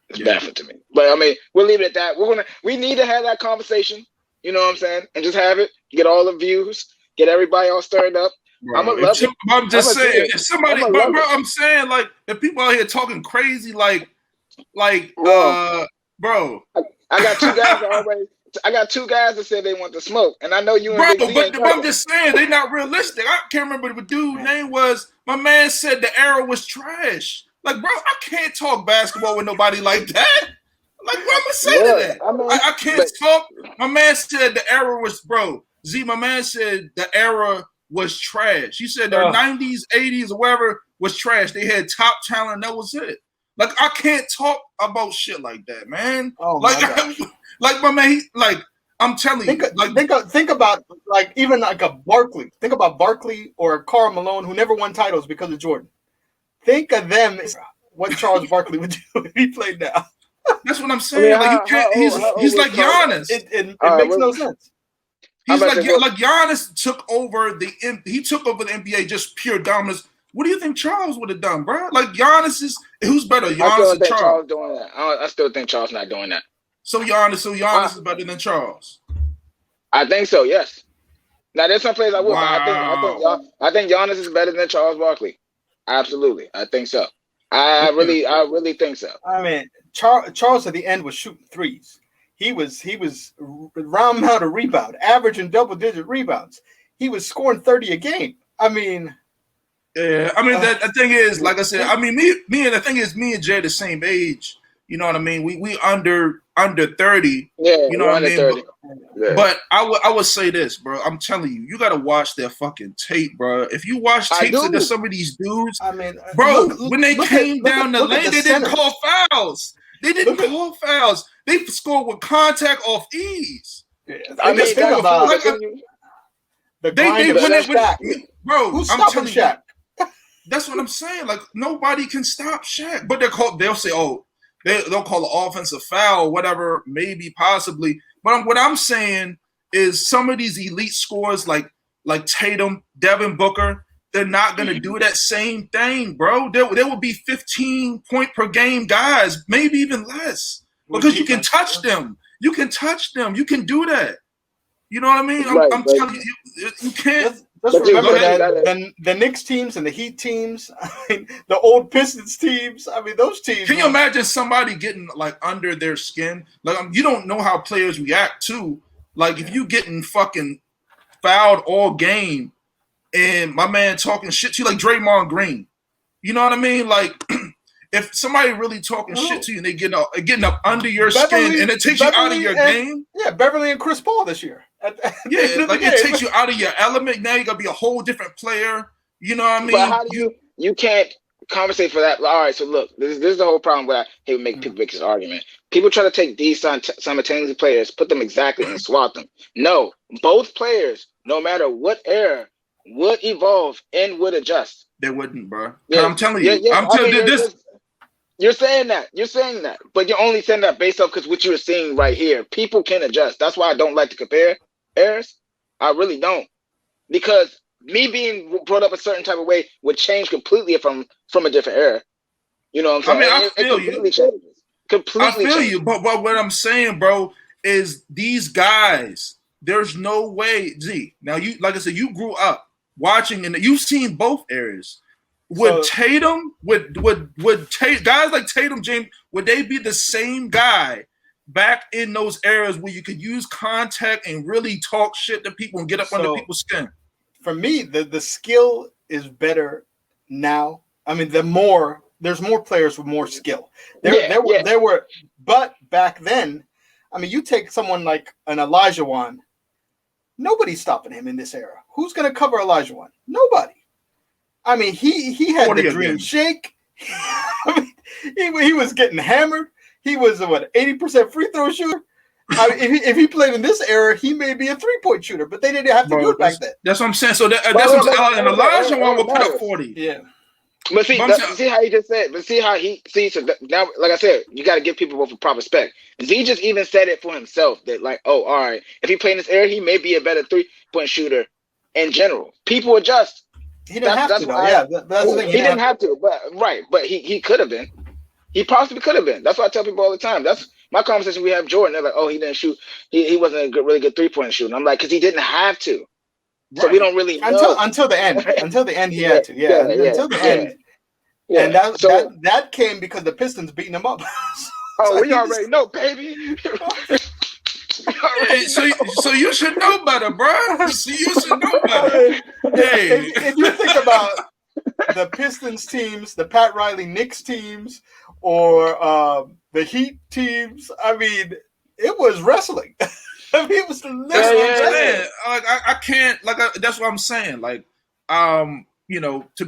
It's baffling to me. But I mean, we'll leave it at that. We need to have that conversation. You know what I'm saying? And just have it. Get all the views. Get everybody all stirred up. Bro, I'm gonna love it. I'm just saying, if somebody, bro, I'm saying, like, if people out here talking crazy, bro. I got two guys that said they want to smoke, and I know you. Bro, but I'm just saying they not realistic. I can't remember what the dude's name was. My man said the era was trash. Like, bro, I can't talk basketball with nobody like that. Like, what am I saying to that? I mean, I can't talk. My man said the era was, bro. My man said the era was trash. He said the 90s, 80s, or whatever was trash. They had top talent. That was it. Like, I can't talk about shit like that, man. Oh, like, like my man, I'm telling you. Think about, like, even like a Barkley. Think about Barkley or Karl Malone, who never won titles because of Jordan. Think of them, what Charles Barkley would do if he played now. That's what I'm saying. Like, you can't. He's like Giannis. It makes no sense. He's like Giannis took over the NBA, just pure dominance. What do you think Charles would have done, bro? Like, Giannis is who's better, Giannis or Charles? Doing that. I still think Charles not doing that. So Giannis is better than Charles. I think so. Yes. Now there's some players I would. Wow. I think Giannis is better than Charles Barkley. Absolutely, I think so. I really think so. I mean, Charles at the end was shooting threes. He was round amount of rebound, averaging double-digit rebounds. He was scoring 30 a game. I mean, yeah. I mean, the thing is, like I said, I mean, me and the thing is, me and Jay the same age. You know what I mean? We under 30. Yeah, you know what I mean? 30. But I would say this, bro. I'm telling you, you got to watch their fucking tape, bro. If you watch tapes of some of these dudes, I mean, bro, when they came down the lane, they didn't call fouls. They didn't call fouls. They scored with contact off ease. Yeah. I mean, think about the grind of Shaq. Bro, who's stopping Shaq? That's what I'm saying. Like, nobody can stop Shaq. But they'll say, oh, they'll call an offensive foul, whatever, maybe, possibly. But what I'm saying is some of these elite scorers like Tatum, Devin Booker, they're not going to do that same thing, bro. There will be 15-point per game guys, maybe even less, because you can touch them. You can touch them. You can do that. You know what I mean? I'm telling you, you can't. Just remember that the Knicks teams and the Heat teams, I mean, the old Pistons teams. I mean, those teams. Can you imagine somebody getting like under their skin? Like, you don't know how players react to. Like, if you getting fucking fouled all game, and my man talking shit to you like Draymond Green, you know what I mean? Like, if somebody really talking shit to you and they getting up under your skin and it takes you out of your game. Yeah, Beverly and Chris Paul this year. Yeah, like it takes you out of your element. Now you gotta be a whole different player. You know what I mean? But how do you can't compensate for that? All right, so look, this is the whole problem where I hate make people make this argument. People try to take these simultaneous players, put them exactly and swap them. No, both players, no matter what era, would evolve and would adjust. They wouldn't, bro. Yeah, I'm telling you. I'm telling you this. You're saying that, but you're only saying that based off because what you're seeing right here. People can adjust. That's why I don't like to compare eras. I really don't, because me being brought up a certain type of way would change completely if I'm from a different era. You know what I'm saying? I mean, I feel you. I feel you, but what I'm saying, bro, is these guys. There's no way. Now you, like I said, you grew up watching, and you've seen both eras. Would Tatum, would guys like Tatum, James, would they be the same guy back in those eras where you could use contact and really talk shit to people and get up under people's skin? For me, the skill is better now. I mean, there's more players with more skill. There were, but back then, I mean, you take someone like an Olajuwon. Nobody's stopping him in this era. Who's going to cover Olajuwon? Nobody. I mean, he had the dream shake. I mean, he was getting hammered. He was 80% free throw shooter. I mean, if he played in this era, he may be a 3-point shooter, but they didn't have to do it back then. That's what I'm saying. So that's what Olajuwon will put up 40. Yeah. But see how he just said. But see how so now, like I said, you got to give people both a proper respect. Z just even said it for himself that like, oh, all right, if he played in this area, he may be a better 3-point shooter in general. People adjust. He didn't have to. That's the thing. He didn't have to, but he could have been. He possibly could have been. That's what I tell people all the time. That's my conversation we have Jordan. They're like, oh, he didn't shoot. He wasn't a really good 3-point shooter. And I'm like, because he didn't have to. Right. So we don't really know. Until the end. Until the end, he had to. Until the end. Yeah. And that came because the Pistons beating him up. We already know, baby. So you should know better, bro. See, you should know better. Hey, if you think about the Pistons teams, the Pat Riley Knicks teams, or the Heat teams, I mean, it was wrestling. I mean, it was literally I can't that's what I'm saying. Like, to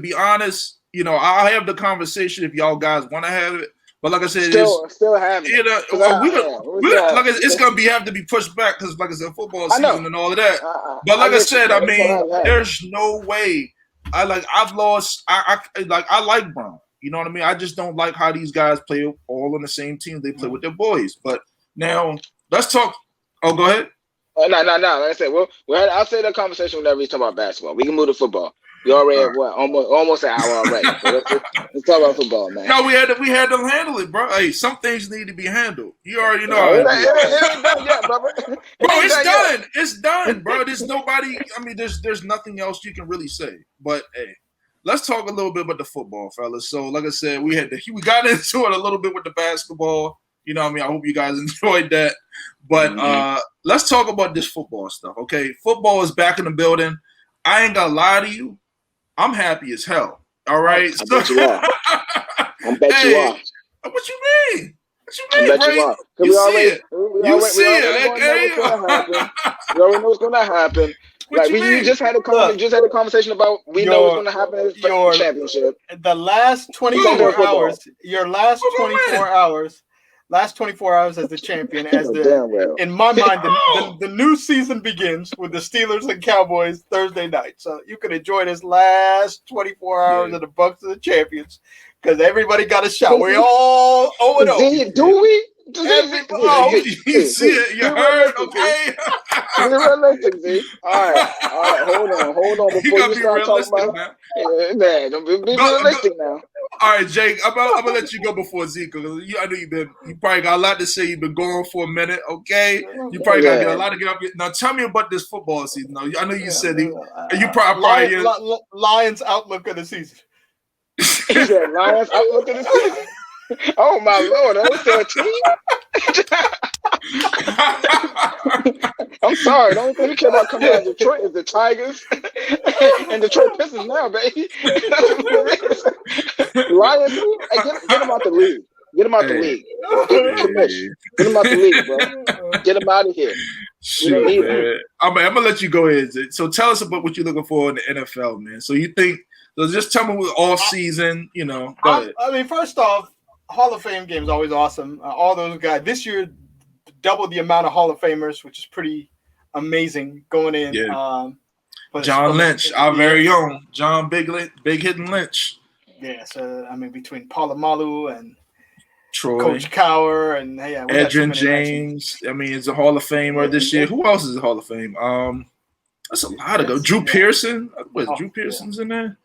be honest, I'll have the conversation if y'all guys want to have it. But like I said, still having it. It's gonna have to be pushed back because, like I said, football season and all of that. But like I said, I mean, there's no way. I like Brown. You know what I mean? I just don't like how these guys play all on the same team. They play with their boys. But now let's talk. Oh, go ahead. No. Like I said, I'll say that conversation whenever we talk about basketball. We can move to football. We already have almost an hour already. So let's talk about football, man. No, we had to handle it, bro. Hey, some things need to be handled. You already know. It ain't done yet, brother. Bro, it's done. It's done, bro. There's nobody. I mean, there's nothing else you can really say. But hey, let's talk a little bit about the football, fellas. So, like I said, we got into it a little bit with the basketball. You know what I mean? I hope you guys enjoyed that. But let's talk about this football stuff, okay? Football is back in the building. I ain't gonna lie to you. I'm happy as hell. All right? I bet you are. I bet you are. What you mean? I bet you are. You see it. You see it, okay? We already know what's going to happen. We just had a conversation about know what's going to happen in the championship. The last 24 hours, last 24 hours as the champion, in my mind, the new season begins with the Steelers and Cowboys Thursday night. So you can enjoy this last 24 hours of the Bucs and the champions because everybody got a shot. We all 0-0. Do we? You see it. You heard, okay? Be realistic, Z. All right. Hold on. Before you start talking about man, don't be realistic now. All right, Jake, I'm gonna let you go before Z because I know you probably got a lot to say. You've been going for a minute, okay? You probably got to get a lot to get up. Now, tell me about this football season. Now, I know you said you probably Lions outlook of the season. He said Lions outlook of the season. Oh my Lord! I was there a team. I'm sorry. The only thing we care about coming out of Detroit is the Tigers and Detroit Pistons now, baby. Lions, get them out the league. Get them out the league. Get them out the league, bro. Get them out of here. Shoot, man. I'm gonna let you go ahead. So tell us about what you're looking for in the NFL, man. So you think? So just tell me with off season. Go ahead. I mean, first off, Hall of Fame game is always awesome. All those guys this year doubled the amount of Hall of Famers, which is pretty amazing going in. Yeah. John Lynch, our very own John Big Hitting Lynch. Yeah, so I mean between Polamalu and Troy, Coach Cower, and Edgerrin James. I mean, it's a Hall of Famer this year. Who else is a Hall of Fame? That's a lot to go. Drew Pearson. Drew Pearson's in there?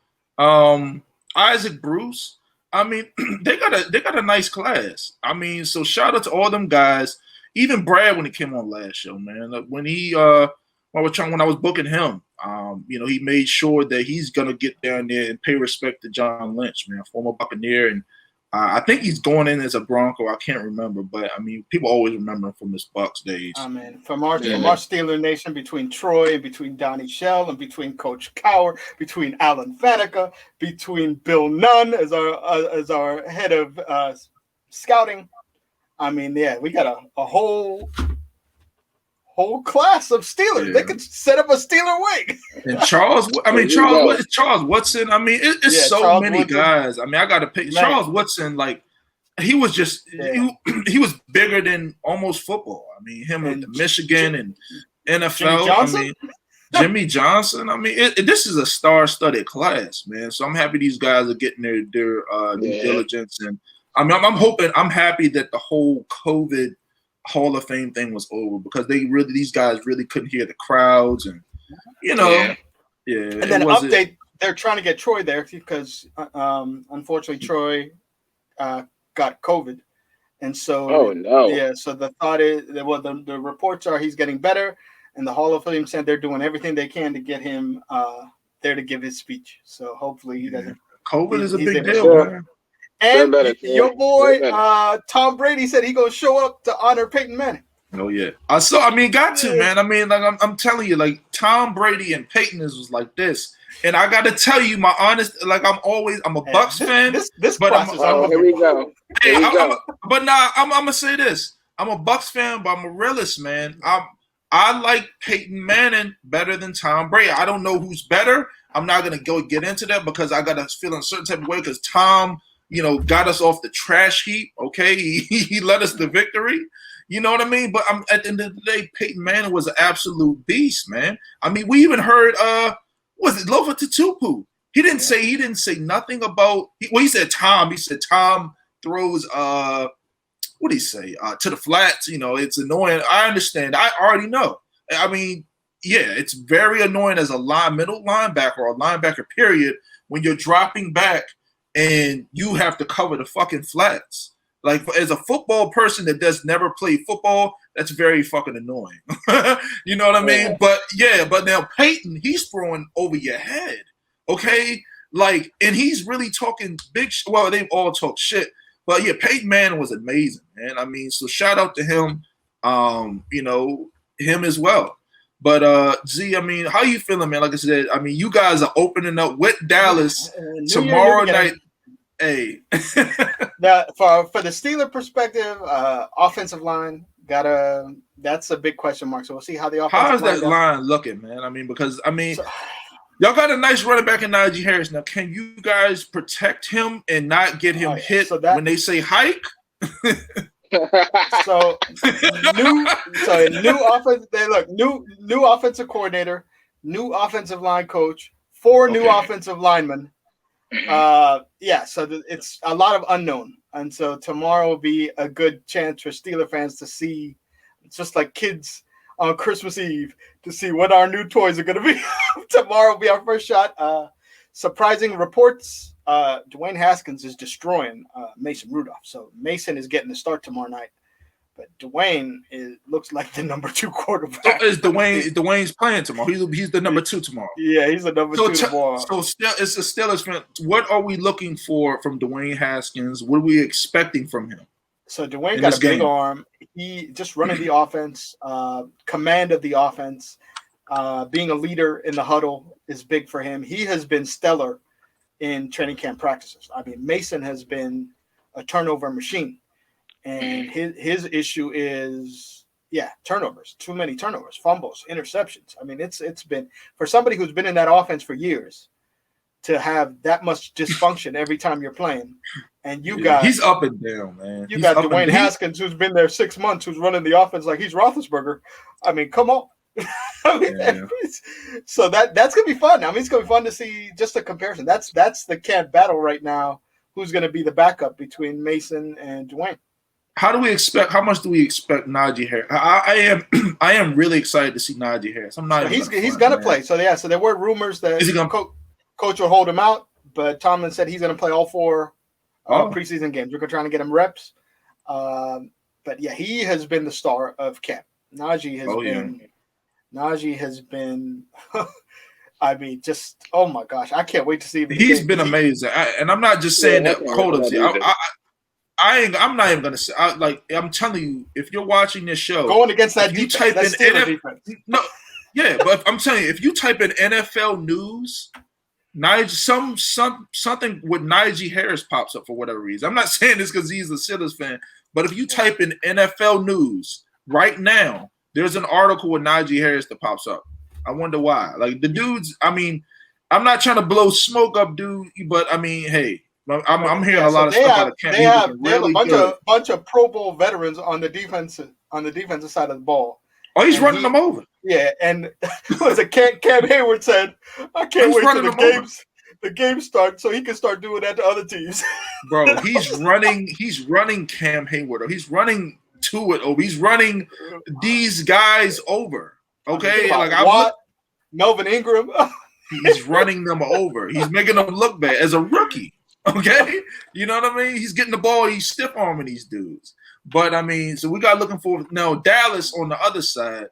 Isaac Bruce. I mean, they got a nice class. I mean, so shout out to all them guys. Even Brad when he came on last show, man. When I was booking him, he made sure that he's gonna get down there and pay respect to John Lynch, man, former Buccaneer, and I think he's going in as a Bronco. I can't remember, but I mean, people always remember him from his Bucs days. I mean, from our Steeler Nation, between Troy and between Donnie Shell and between Coach Cower, between Alan Faneca, between Bill Nunn as our head of scouting. I mean, we got a whole class of Steelers. Yeah. They could set up a Steeler wing. And Charles Woodson. I mean, it's so many Woodson guys. I mean, I got to pick Charles Woodson. Like, he was just he was bigger than almost football. I mean, him with Michigan and NFL. Jimmy Johnson? Jimmy Johnson. I mean, this is a star-studded class, man. So I'm happy these guys are getting their due diligence, and I mean, I'm happy that the whole COVID Hall of Fame thing was over because these guys really couldn't hear the crowds, and yeah. And then update, they're trying to get Troy there because unfortunately Troy got COVID, and so so the thought is that the reports are he's getting better. And the Hall of Fame said they're doing everything they can to get him there to give his speech. So hopefully he doesn't. COVID is a big deal, man. And your boy Tom Brady said he's gonna show up to honor Peyton Manning. Oh yeah, got to, man. I mean, like I'm telling you, like Tom Brady and Peyton was like this, and I got to tell you, my honest, like I'm a Bucks fan. This but here we go. But nah, I'm gonna say this: I'm a Bucks fan, but I'm a realist, man. I like Peyton Manning better than Tom Brady. I don't know who's better. I'm not going to get into that because I got to feel in a certain type of way because Tom, got us off the trash heap, okay? He led us to victory. You know what I mean? But at the end of the day, Peyton Manning was an absolute beast, man. I mean, we even heard, Lofa Tatupu. He didn't say nothing about – he said Tom. He said Tom throws what do you say? To the flats, it's annoying. I understand. I already know. I mean, yeah, it's very annoying as a middle linebacker or a linebacker, period, when you're dropping back and you have to cover the fucking flats. Like, as a football person that does never play football, that's very fucking annoying. You know what I mean? But now Peyton, he's throwing over your head, okay? Like, and he's really talking big – well, they all talk shit. But yeah, Peyton Manning was amazing, man. I mean, so shout out to him, him as well. But Z, I mean, how you feeling, man? Like I said, I mean, you guys are opening up with Dallas tomorrow night. Hey, now for the Steelers perspective, offensive line that's a big question mark. So we'll see how the offensive how is that line looking, man? I mean, because y'all got a nice running back in Najee Harris. Now, can you guys protect him and not get him hit when they say hike? So new offense. New offensive coordinator, new offensive line coach, 4 new offensive linemen. So it's a lot of unknown, and so tomorrow will be a good chance for Steeler fans to see, just like kids on Christmas Eve, to see what our new toys are going to be. Tomorrow will be our first shot. Surprising reports, Dwayne Haskins is destroying Mason Rudolph. So Mason is getting the start tomorrow night. But Dwayne looks like the number 2 quarterback. So is Dwayne's playing tomorrow? He's the number 2 tomorrow. Yeah, he's the number 2 tomorrow. So still, it's a Steelers fan. What are we looking for from Dwayne Haskins? What are we expecting from him? So Dwayne got a big arm. He just running the offense, command of the offense, being a leader in the huddle is big for him. He has been stellar in training camp practices. I mean, Mason has been a turnover machine, and his issue is turnovers. Too many turnovers, fumbles, interceptions. I mean, it's been, for somebody who's been in that offense for years, to have that much dysfunction every time you're playing. And he's up and down, man. You got Dwayne Haskins, who's been there 6 months, who's running the offense like he's Roethlisberger. I mean, come on. So that's gonna be fun. I mean, it's gonna be fun to see just a comparison. That's the camp battle right now. Who's gonna be the backup between Mason and Dwayne? How much do we expect Najee Harris? I am really excited to see Najee Harris. I'm not. He's gonna play. So there were rumors that coach will hold him out, but Tomlin said he's gonna play all 4 preseason games. We're trying to get him reps. But yeah, he has been the star of camp. Najee has been. I mean, just my gosh, I can't wait to see him. He's been amazing, and I'm not just saying that. Hold on, I'm not even gonna say. I'm telling you, if you're watching this show, going against that defense, you type in defense. No, yeah, but I'm telling you, if you type in NFL news, something with Najee Harris pops up for whatever reason. I'm not saying this because he's a Steelers fan, but if you type in NFL news right now, there's an article with Najee Harris that pops up. I wonder why. Like the dudes, I mean, I'm not trying to blow smoke up, dude, but I mean, hey, I'm hearing a lot of stuff out of camp. They have a bunch of Pro Bowl veterans on the defensive side of the ball. Oh, he's running them over. Yeah, and was it Cam Hayward said, "I can't wait till the game starts so he can start doing that to other teams." Bro, he's running Cam Hayward, or he's running Tuitt over. He's running these guys over. Okay, like Melvin Ingram. He's running them over. He's making them look bad as a rookie. Okay, you know what I mean? He's getting the ball. He's stiff arming these dudes. But I mean, so we got looking forward. Now Dallas on the other side.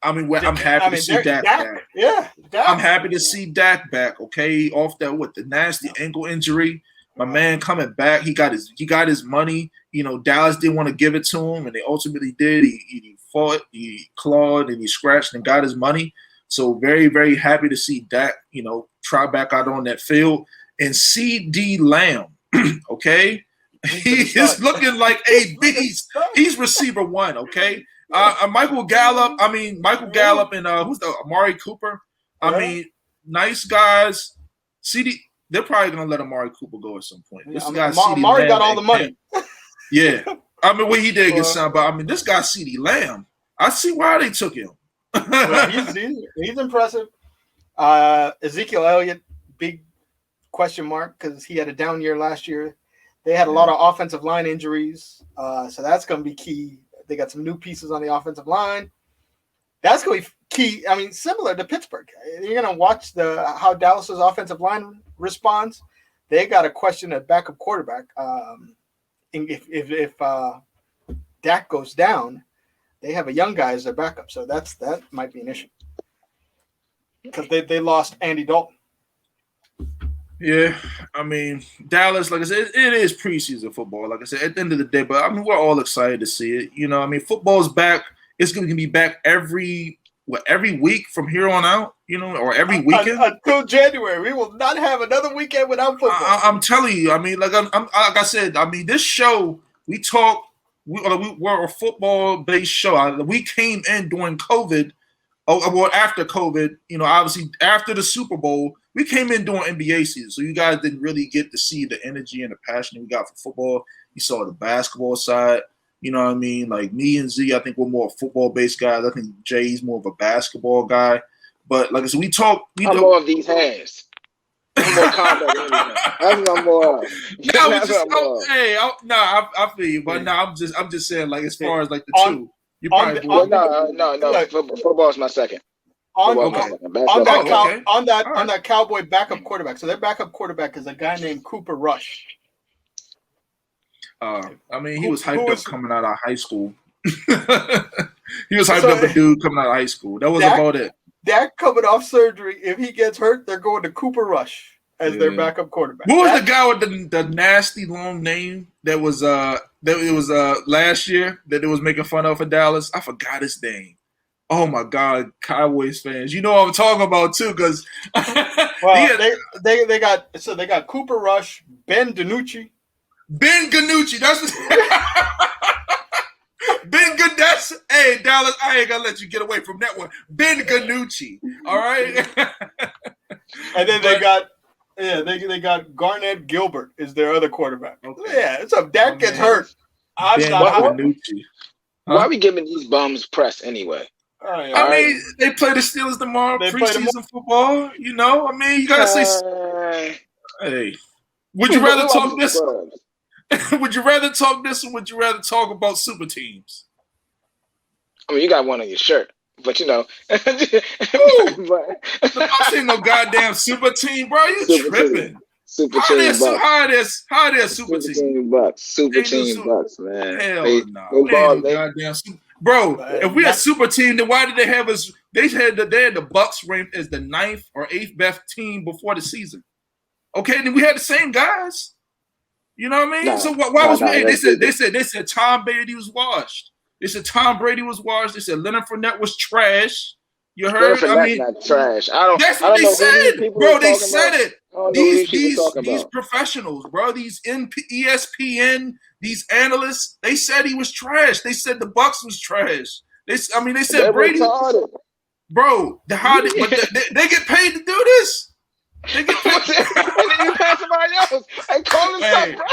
I mean, I'm happy to see Dak back. Yeah, I'm happy to see Dak back. Okay, off that the nasty ankle injury. My man coming back. He got his money. You know, Dallas didn't want to give it to him, and they ultimately did. He fought, he clawed, and he scratched and got his money. So very, very happy to see Dak, you know, try back out on that field. And CD Lamb, okay, he is looking like a beast. He's receiver one, okay. Michael Gallup and who's the Amari Cooper? I mean, nice guys. CD, they're probably gonna let Amari Cooper go at some point. This guy Amari got all the money. Yeah, I mean, he did get signed, but I mean, this guy CD Lamb, I see why they took him. Well, he's impressive. Ezekiel Elliott, big question mark because he had a down year last year. They had a lot of offensive line injuries, so that's going to be key. They got some new pieces on the offensive line. That's going to be key. I mean, similar to Pittsburgh. You're going to watch how Dallas's offensive line responds. They got a question at backup quarterback. If Dak goes down, they have a young guy as their backup, so that might be an issue because they lost Andy Dalton. Yeah, I mean, Dallas, like I said, it is preseason football. Like I said, at the end of the day, but I mean, we're all excited to see it. You know, I mean, football's back. It's going to be back every week from here on out. You know, or every weekend until January. We will not have another weekend without football. I'm telling you. I mean, like I said, I mean, this show we talk. We're a football-based show. We came in during COVID. Well, after COVID, you know, obviously after the Super Bowl, we came in during NBA season. So you guys didn't really get to see the energy and the passion we got for football. You saw the basketball side. You know what I mean? Like me and Z, I think we're more football-based guys. I think Jay's more of a basketball guy. But like I said, I'm more of these hands. I'm more combat. That's what I'm more. I feel you, but I'm just saying, like as far as like the two. Football is my second. On that Cowboy backup quarterback. So their backup quarterback is a guy named Cooper Rush. I mean, he was hyped up coming out of high school. He was hyped up a dude coming out of high school. That was about it. Dak coming off surgery. If he gets hurt, they're going to Cooper Rush as their backup quarterback. What was the guy with the nasty long name that was last year that it was making fun of for Dallas? I forgot his name. Oh my God, Cowboys fans, you know what I'm talking about too, because they got Cooper Rush, Ben DiNucci. That's Ben Good. Hey Dallas, I ain't gonna let you get away from that one. Ben DiNucci, all right. And then they got Garnett Gilbert is their other quarterback. Okay. Yeah, so if Dak gets hurt, why are we giving these bums press anyway? I mean, they play the Steelers tomorrow. Preseason football, you know. I mean, you gotta say, hey, would you rather talk this? Would you rather talk this, or would you rather talk about super teams? I mean, you got one on your shirt, but you know. I ain't no goddamn super team, bro. You tripping? Super team Bucks. How are they super team? Super team Bucks, man. Hell no. Goddamn super. Bro, if we had super team, then why did they have us? They had the Bucks ranked as the 9th or 8th best team before the season. Okay, then we had the same guys. You know what I mean? So why was we? They said Tom Brady was washed. They said Tom Brady was washed. They said Leonard Fournette was trash. You heard? I mean, not trash. That's what they said, bro. They said it. These professionals, bro. These ESPN, these analysts. They said he was trash. They said the Bucks was trash. They said Brady. Retarded. Bro, they get paid to do this. They get paid. And then you pass somebody else. Hey, call him something, bro.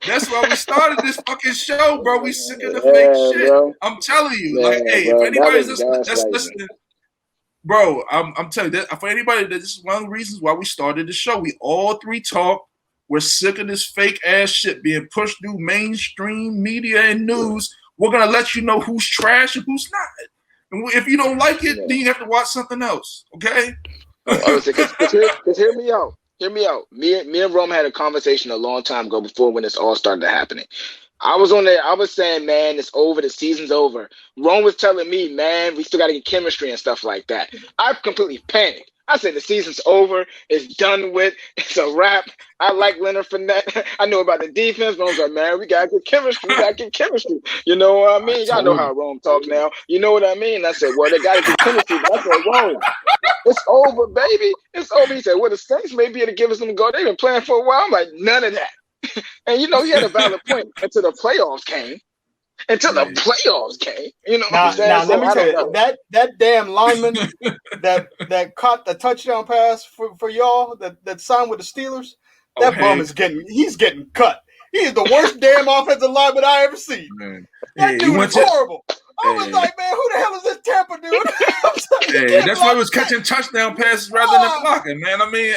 That's why we started started this fucking show, bro. We sick of the fake shit. Bro. I'm telling you. Yeah, like, hey, bro, if anybody's that's gaslighting. listening, bro, I'm telling you that for anybody, this is one of the reasons why we started the show. We all three talk. We're sick of this fake ass shit being pushed through mainstream media and news. We're gonna let you know who's trash and who's not. And if you don't like it, then you have to watch something else. Okay? Because hear me out. Hear me out. Me and Rome had a conversation a long time ago before when this all started happening. I was on there. I was saying, man, it's over. The season's over. Rome was telling me, man, we still got to get chemistry and stuff like that. I completely panicked. I said, the season's over. It's done with. It's a wrap. I like Leonard Fournette. I know about the defense. Rome's like, man, we got to get chemistry. We got to get chemistry. You know what I mean? Y'all know how Rome talks now. You know what I mean? I said, well, they got to get chemistry. But I said, Rome, it's over, baby. It's over. He said, well, the Saints may be able to give us some go. They've been playing for a while. I'm like, none of that. And, you know, he had a valid point until the playoffs came. You know what I'm saying? Now, let me tell you, that damn lineman that caught the touchdown pass for y'all that signed with the Steelers, that bum is getting cut. He is the worst damn offensive lineman I ever seen. Man. That dude is horrible. I was like, man, who the hell is this Tampa dude? That's why he was catching touchdown passes rather than blocking, man. I mean,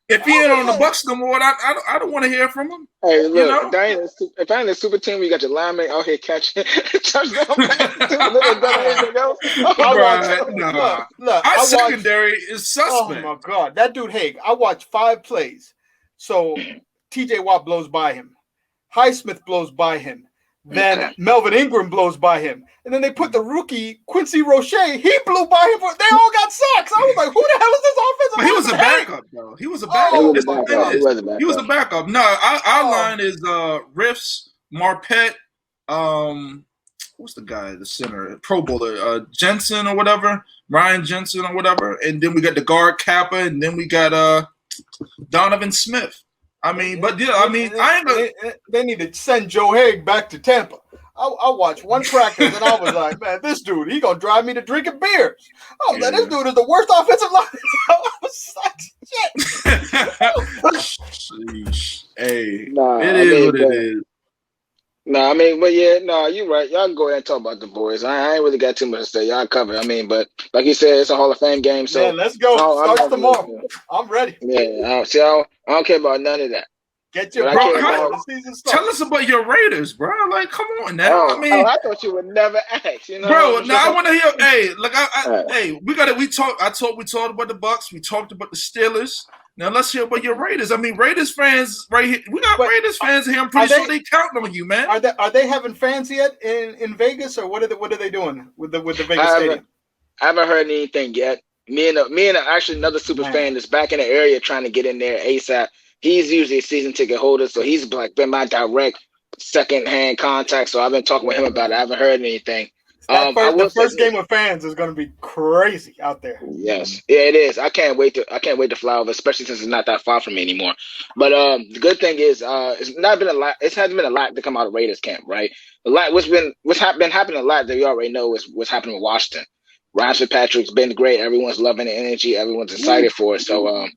if he ain't on the Bucs no more, I don't want to hear from him. Hey, look, if I ain't a super team, you got your lineman out here catching touchdown passes. Our secondary is suspect. Oh my God, that dude Haig. I watched 5 plays. So T.J. Watt blows by him, Highsmith blows by him. Then Melvin Ingram blows by him. And then they put the rookie, Quincy Roche. He blew by him. They all got sacks. I was like, who the hell is this offensive line? He was a backup, though. He was a backup. He was a backup. No, our line is Riffs, Marpet, what's the guy, the center, Pro Bowler, Jensen or whatever, Ryan Jensen or whatever. And then we got the guard Kappa, and then we got Donovan Smith. I mean, but yeah, I mean, I ain't gonna. They need to send Joe Haig back to Tampa. I watched one practice and I was like, man, this dude, he gonna drive me to drinking beers. I was like, this dude is the worst offensive line. I was like, shit. Hey, it is what it is. No, I mean, but yeah, no, you're right. Y'all can go ahead and talk about the boys. I ain't really got too much to say. Y'all covered. I mean, but like you said, it's a Hall of Fame game. So yeah, let's go. Starts tomorrow. I'm ready. Yeah, I don't care about none of that. Get your the season starts. Tell us about your Raiders, bro. Like, come on now. I thought you would never ask. You know, bro. Now I want to hear. Hey, look, hey, we got it. We talked about the Bucs. We talked about the Steelers. Now let's hear about your Raiders. I mean, Raiders fans right here. We got Raiders fans here. I'm pretty sure they counting on you, man. Are they having fans yet in Vegas, or what are they doing with the Vegas stadium? I haven't heard anything yet. Me and actually another super fan that's back in the area trying to get in there ASAP. He's usually a season ticket holder, so he's like been my direct second-hand contact. So I've been talking with him about it. I haven't heard anything. The first game of fans is going to be crazy out there. Yes, yeah, it is. I can't wait to fly over, especially since it's not that far from me anymore. But the good thing is, it's not been a lot. It hasn't been a lot to come out of Raiders camp, right? A lot. What's been happening a lot that we already know is what's happening in Washington. Ryan Fitzpatrick's been great. Everyone's loving the energy. Everyone's excited for it. So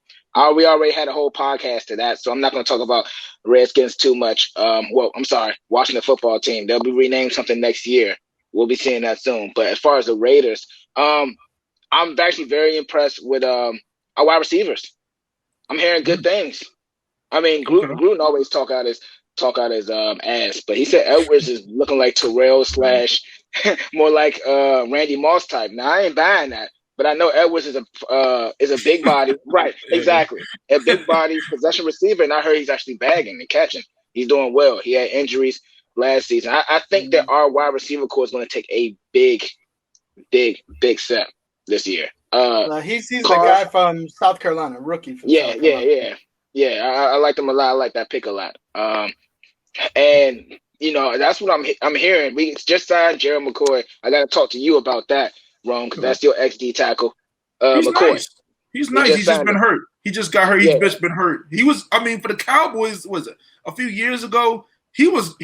we already had a whole podcast to that. So I'm not going to talk about Redskins too much. I'm sorry, Washington football team. They'll be renamed something next year. We'll be seeing that soon. But as far as the Raiders, I'm actually very impressed with our wide receivers. I'm hearing good things. I mean, Gruden always talk out his ass, but he said Edwards is looking like Terrell / more like Randy Moss type. Now I ain't buying that, but I know Edwards is a big body, right? Exactly, a big body possession receiver, and I heard he's actually bagging and catching. He's doing well. He had injuries last season. I think that our wide receiver core is going to take a big step this year. He's the guy from South Carolina, rookie. Yeah. I like him a lot. I like that pick a lot. And you know that's what I'm hearing. We just signed Gerald McCoy. I got to talk to you about that, Rome, because that's your XD tackle. McCoy. Nice. He's nice. He's just been hurt. He just got hurt. He's just been hurt. He was. I mean, for the Cowboys, was it a few years ago? He was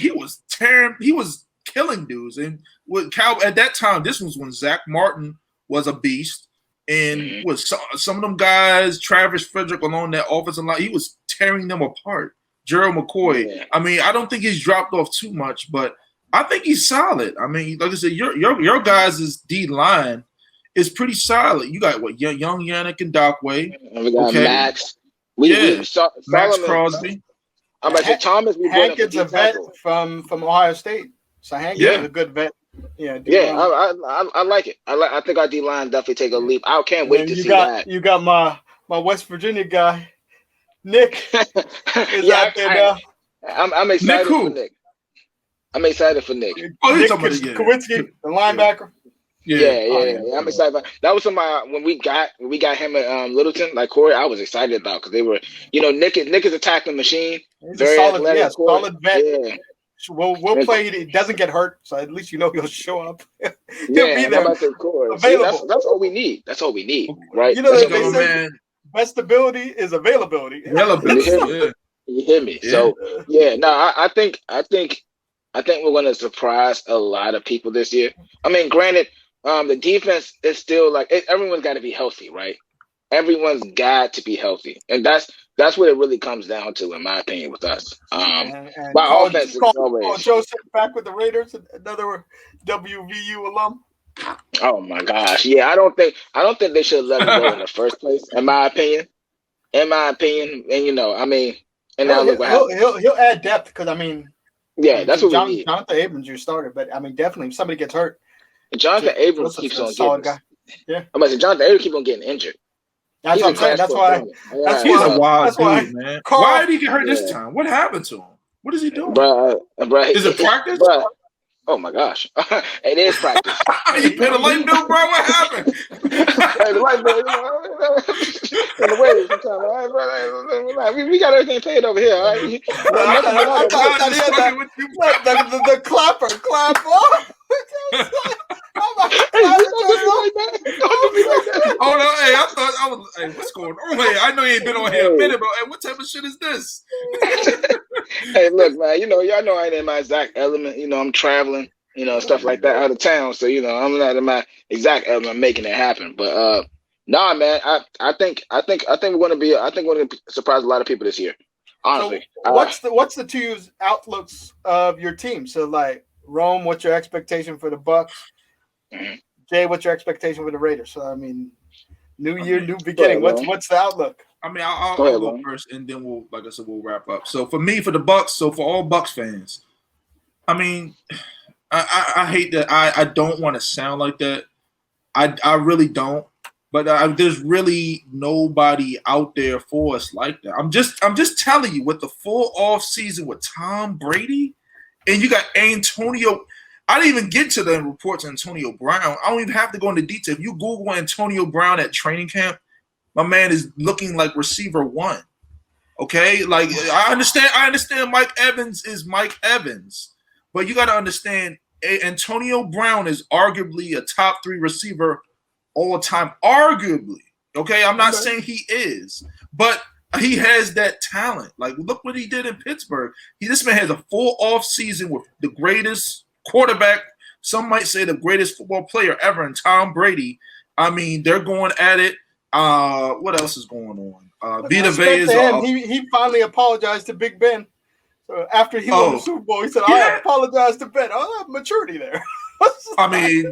tearing. He was killing dudes. And with at that time, this was when Zach Martin was a beast, and was some of them guys, Travis Frederick along that offensive line. He was tearing them apart. Gerald McCoy. Yeah. I mean, I don't think he's dropped off too much, but I think he's solid. I mean, like I said, your guys' D line is pretty solid. You got what young Yannick Ngakoue. And we got Max. We saw Max Solomon. Crosby. I'm about to say Thomas. Hankins a vet from Ohio State. So Hankins is a good vet. Yeah, I like it. I think our D line definitely take a leap. I can't wait to see that. You got my West Virginia guy, Nick. Is out there now. I'm excited for Nick. I'm excited for Nick. Nick Kowinski, the linebacker. Yeah. I'm excited. That was somebody when we got him at Littleton, like Corey, I was excited about because they were, Nick is a tackling machine. He's very athletic, solid vet. Yeah. We'll play. He doesn't get hurt, so at least he'll show up. He'll be there. Available. See, that's all we need. That's all we need, right? They say best ability is availability. You hear me? Yeah. So I think we're going to surprise a lot of people this year. I mean, granted, the defense is still everyone's got to be healthy, right? Everyone's got to be healthy, and that's what it really comes down to, in my opinion, with us. And my offense is always Joseph back with the Raiders, another WVU alum. Oh my gosh, yeah, I don't think they should have let him go in the first place, in my opinion. And I mean, and now look what happened. He'll add depth because that's what we need. Jonathan Abrams, your starter, but definitely if somebody gets hurt. Jonathan Abrams keeps on getting. Guy. Yeah, I'm about to say Jonathan Abrams keeps on getting injured. That's what I'm saying. That's why. He's a wild dude, man. Why did he get hurt this time? What happened to him? What is he doing? Bro, is it practice? Oh my gosh, it is practice. You paid a light bill, bro. What happened? The light bill, in the way sometimes. We got everything paid over here. All right? The clapper, clap off. Oh no! Hey, I thought I was. Hey, what's going on? Hey, I know you ain't been on here a minute, bro. Hey, what type of shit is this? Hey, look, man. Y'all know I ain't in my exact element. I'm traveling, stuff like that out of town. So I'm not in my exact element making it happen. But nah, man. I think we're gonna be. I think we're gonna surprise a lot of people this year. Honestly. So what's the two outlooks of your team? So Rome, what's your expectation for the Bucs? Mm-hmm. Jay, what's your expectation for the Raiders? So new year, new beginning. What's the outlook? I'll go first, and then we'll wrap up. So for me, for the Bucs, so for all Bucs fans, I hate that. I don't want to sound like that. I really don't. But there's really nobody out there for us like that. I'm just telling you, with the full off season with Tom Brady, and you got Antonio. I didn't even get to the reports on Antonio Brown. I don't even have to go into detail. If you Google Antonio Brown at training camp, my man is looking like receiver one. Okay? I understand Mike Evans is Mike Evans. But you got to understand, Antonio Brown is arguably a top 3 receiver all time. Arguably. Okay? I'm not saying he is. But he has that talent. Look what he did in Pittsburgh. This man has a full off season with the greatest quarterback, some might say the greatest football player ever, in Tom Brady. They're going at it. What else is going on? Vita Vea is he finally apologized to Big Ben. So after he won the Super Bowl, he said, I apologize to Ben. Oh, maturity there. It's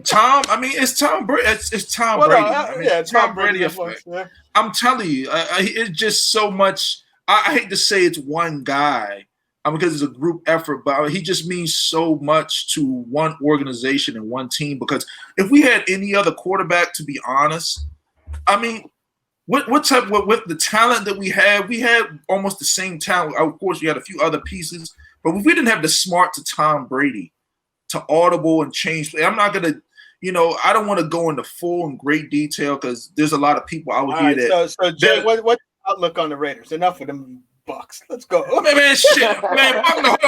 Tom Brady. It's Tom Brady. Tom Brady effect. Yeah. I'm telling you, it's just so much. I hate to say it's one guy. Because it's a group effort, but he just means so much to one organization and one team. Because if we had any other quarterback, to be honest, what type with the talent that we had almost the same talent. Of course, we had a few other pieces, but if we didn't have the smart to Tom Brady to audible and change play, I'm not gonna. I don't want to go into full and great detail because there's a lot of people out here that. So Jay, what's outlook on the Raiders? Enough of them Bucks. Let's go. Man, shit. Man, hold up,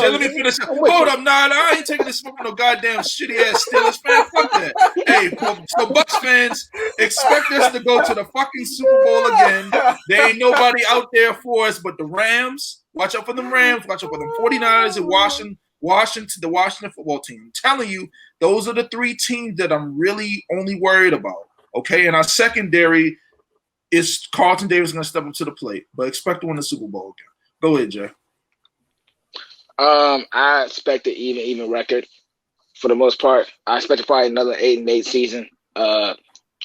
Jay. Let me finish. Hold up. Nah, I ain't taking this smoke with no goddamn shitty ass Steelers fan. Fuck that. Hey, so Bucks fans, expect us to go to the fucking Super Bowl again. There ain't nobody out there for us but the Rams. Watch out for them Rams. Watch out for them 49ers and the Washington football team. I'm telling you, those are the 3 teams that I'm really only worried about. Okay, and our secondary is Carlton Davis going to step up to the plate, but expect to win the Super Bowl again. Go ahead, Jay. I expect an even record for the most part. I expect probably another 8-8 season.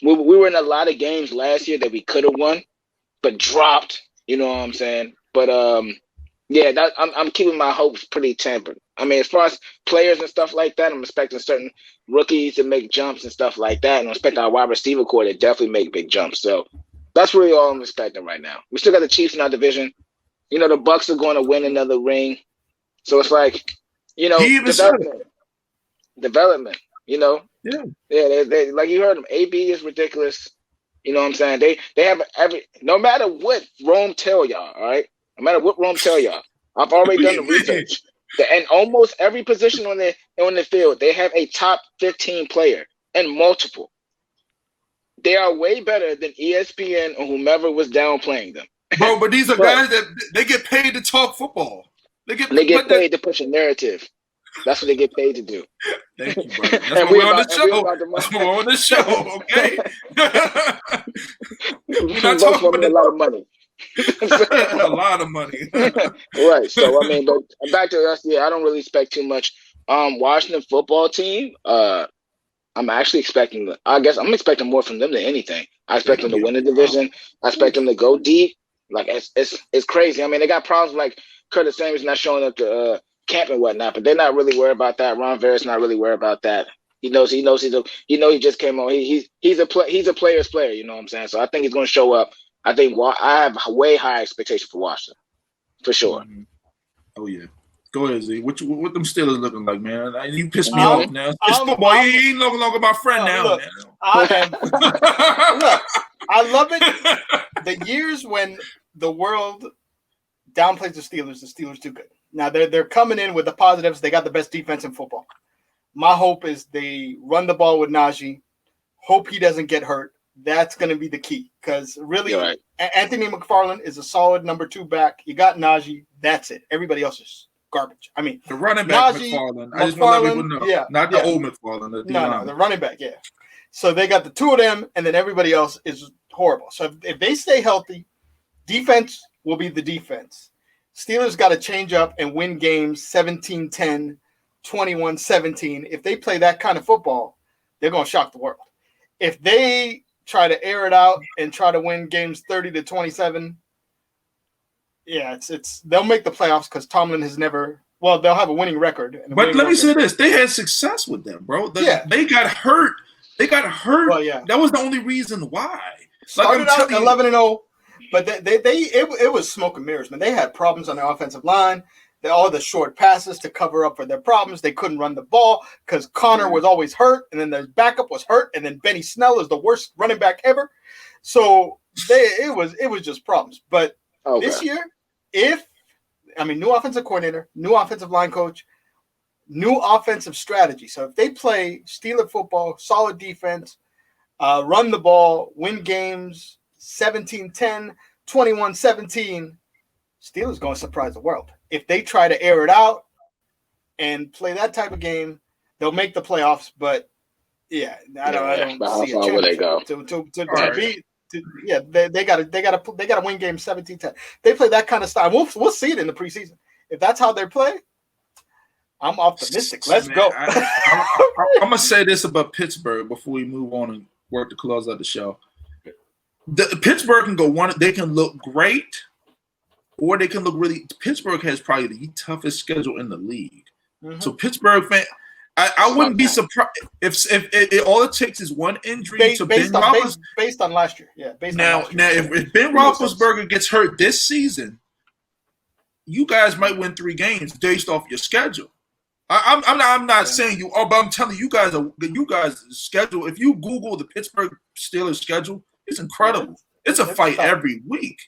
We were in a lot of games last year that we could have won, but dropped. You know what I'm saying? But yeah, I'm keeping my hopes pretty tempered. I mean, as far as players and stuff like that, I'm expecting certain rookies to make jumps and stuff like that, and I'm expecting our wide receiver core to definitely make big jumps. So that's really all I'm expecting right now. We still got the Chiefs in our division. You know, the Bucks are going to win another ring. So it's like, you know, development, you know? Yeah. Yeah, they like you heard them. AB is ridiculous. You know what I'm saying? They have no matter what Rome tell y'all, all right? No matter what Rome tell y'all, I've already done the research. And almost every position on the field, they have a top 15 player and multiple. They are way better than ESPN or whomever was downplaying them. Bro, but these are guys that they get paid to talk football. They get paid to push a narrative. That's what they get paid to do. Thank you, bro. That's why we're on the show. That's why we're on the show, okay? We're not talking about a lot of money. A lot of money. Right. So, I mean, but back to us, yeah, I don't really expect too much. Washington football team, I'm actually expecting I'm expecting more from them than anything. I expect them to win the division. I expect them to go deep. Like, it's crazy. I mean, they got problems like Curtis Samuel's not showing up to camp and whatnot, but they're not really worried about that. Ron Rivera's not really worried about that. He just came on. He's a player's player. You know what I'm saying? So I think he's going to show up. I think I have way higher expectation for Washington, for sure. Mm-hmm. Oh yeah, go ahead, Z. What them Steelers looking like, man? You pissed me off now. It's football. He ain't no longer my friend now. Look, look, I love it. The years when the world downplays the Steelers do good. Now they're coming in with the positives. They got the best defense in football. My hope is they run the ball with Najee. Hope he doesn't get hurt. That's going to be the key because really, right. Anthony McFarland is a solid number 2 back. You got Najee. That's it. Everybody else is garbage. I mean, the running back McFarland. I just want to let people know. Yeah, not the old McFarland. No, the running back. Yeah. So they got the 2 of them, and then everybody else is horrible. So if they stay healthy, defense will be the defense. Steelers got to change up and win games 17-10, 21-17. If they play that kind of football, they're going to shock the world. If they try to air it out and try to win games 30-27, yeah, it's they'll make the playoffs because Tomlin has never. Well, they'll have a winning record. But let me say this: they had success with them, bro. They got hurt. They got hurt. Well, yeah. That was the only reason why. Started out 11-0. But it was smoke and mirrors, man. They had problems on their offensive line. All the short passes to cover up for their problems. They couldn't run the ball because Connor was always hurt, and then their backup was hurt, and then Benny Snell is the worst running back ever. So it was just problems. But this year, new offensive coordinator, new offensive line coach, new offensive strategy. So if they play Steeler football, solid defense, run the ball, win games 17-10, 21-17, Steelers going to surprise the world. If they try to air it out and play that type of game, they'll make the playoffs. But I don't see a chance they go. They got to win games 17-10. They play that kind of style. We'll see it in the preseason. If that's how they play, I'm optimistic. Let's go. I'm gonna say this about Pittsburgh before we move on and work to close out the show. Pittsburgh can go one. They can look great, or they can look really. Pittsburgh has probably the toughest schedule in the league. Mm-hmm. So Pittsburgh fan, I wouldn't be surprised if all it takes is one injury to Ben Roethlisberger. Based on last year, yeah. Now, if Ben Roethlisberger gets hurt this season, you guys might win 3 games based off your schedule. I'm not saying you are, but I'm telling you guys schedule. If you Google the Pittsburgh Steelers schedule, it's incredible. It's a fight every week.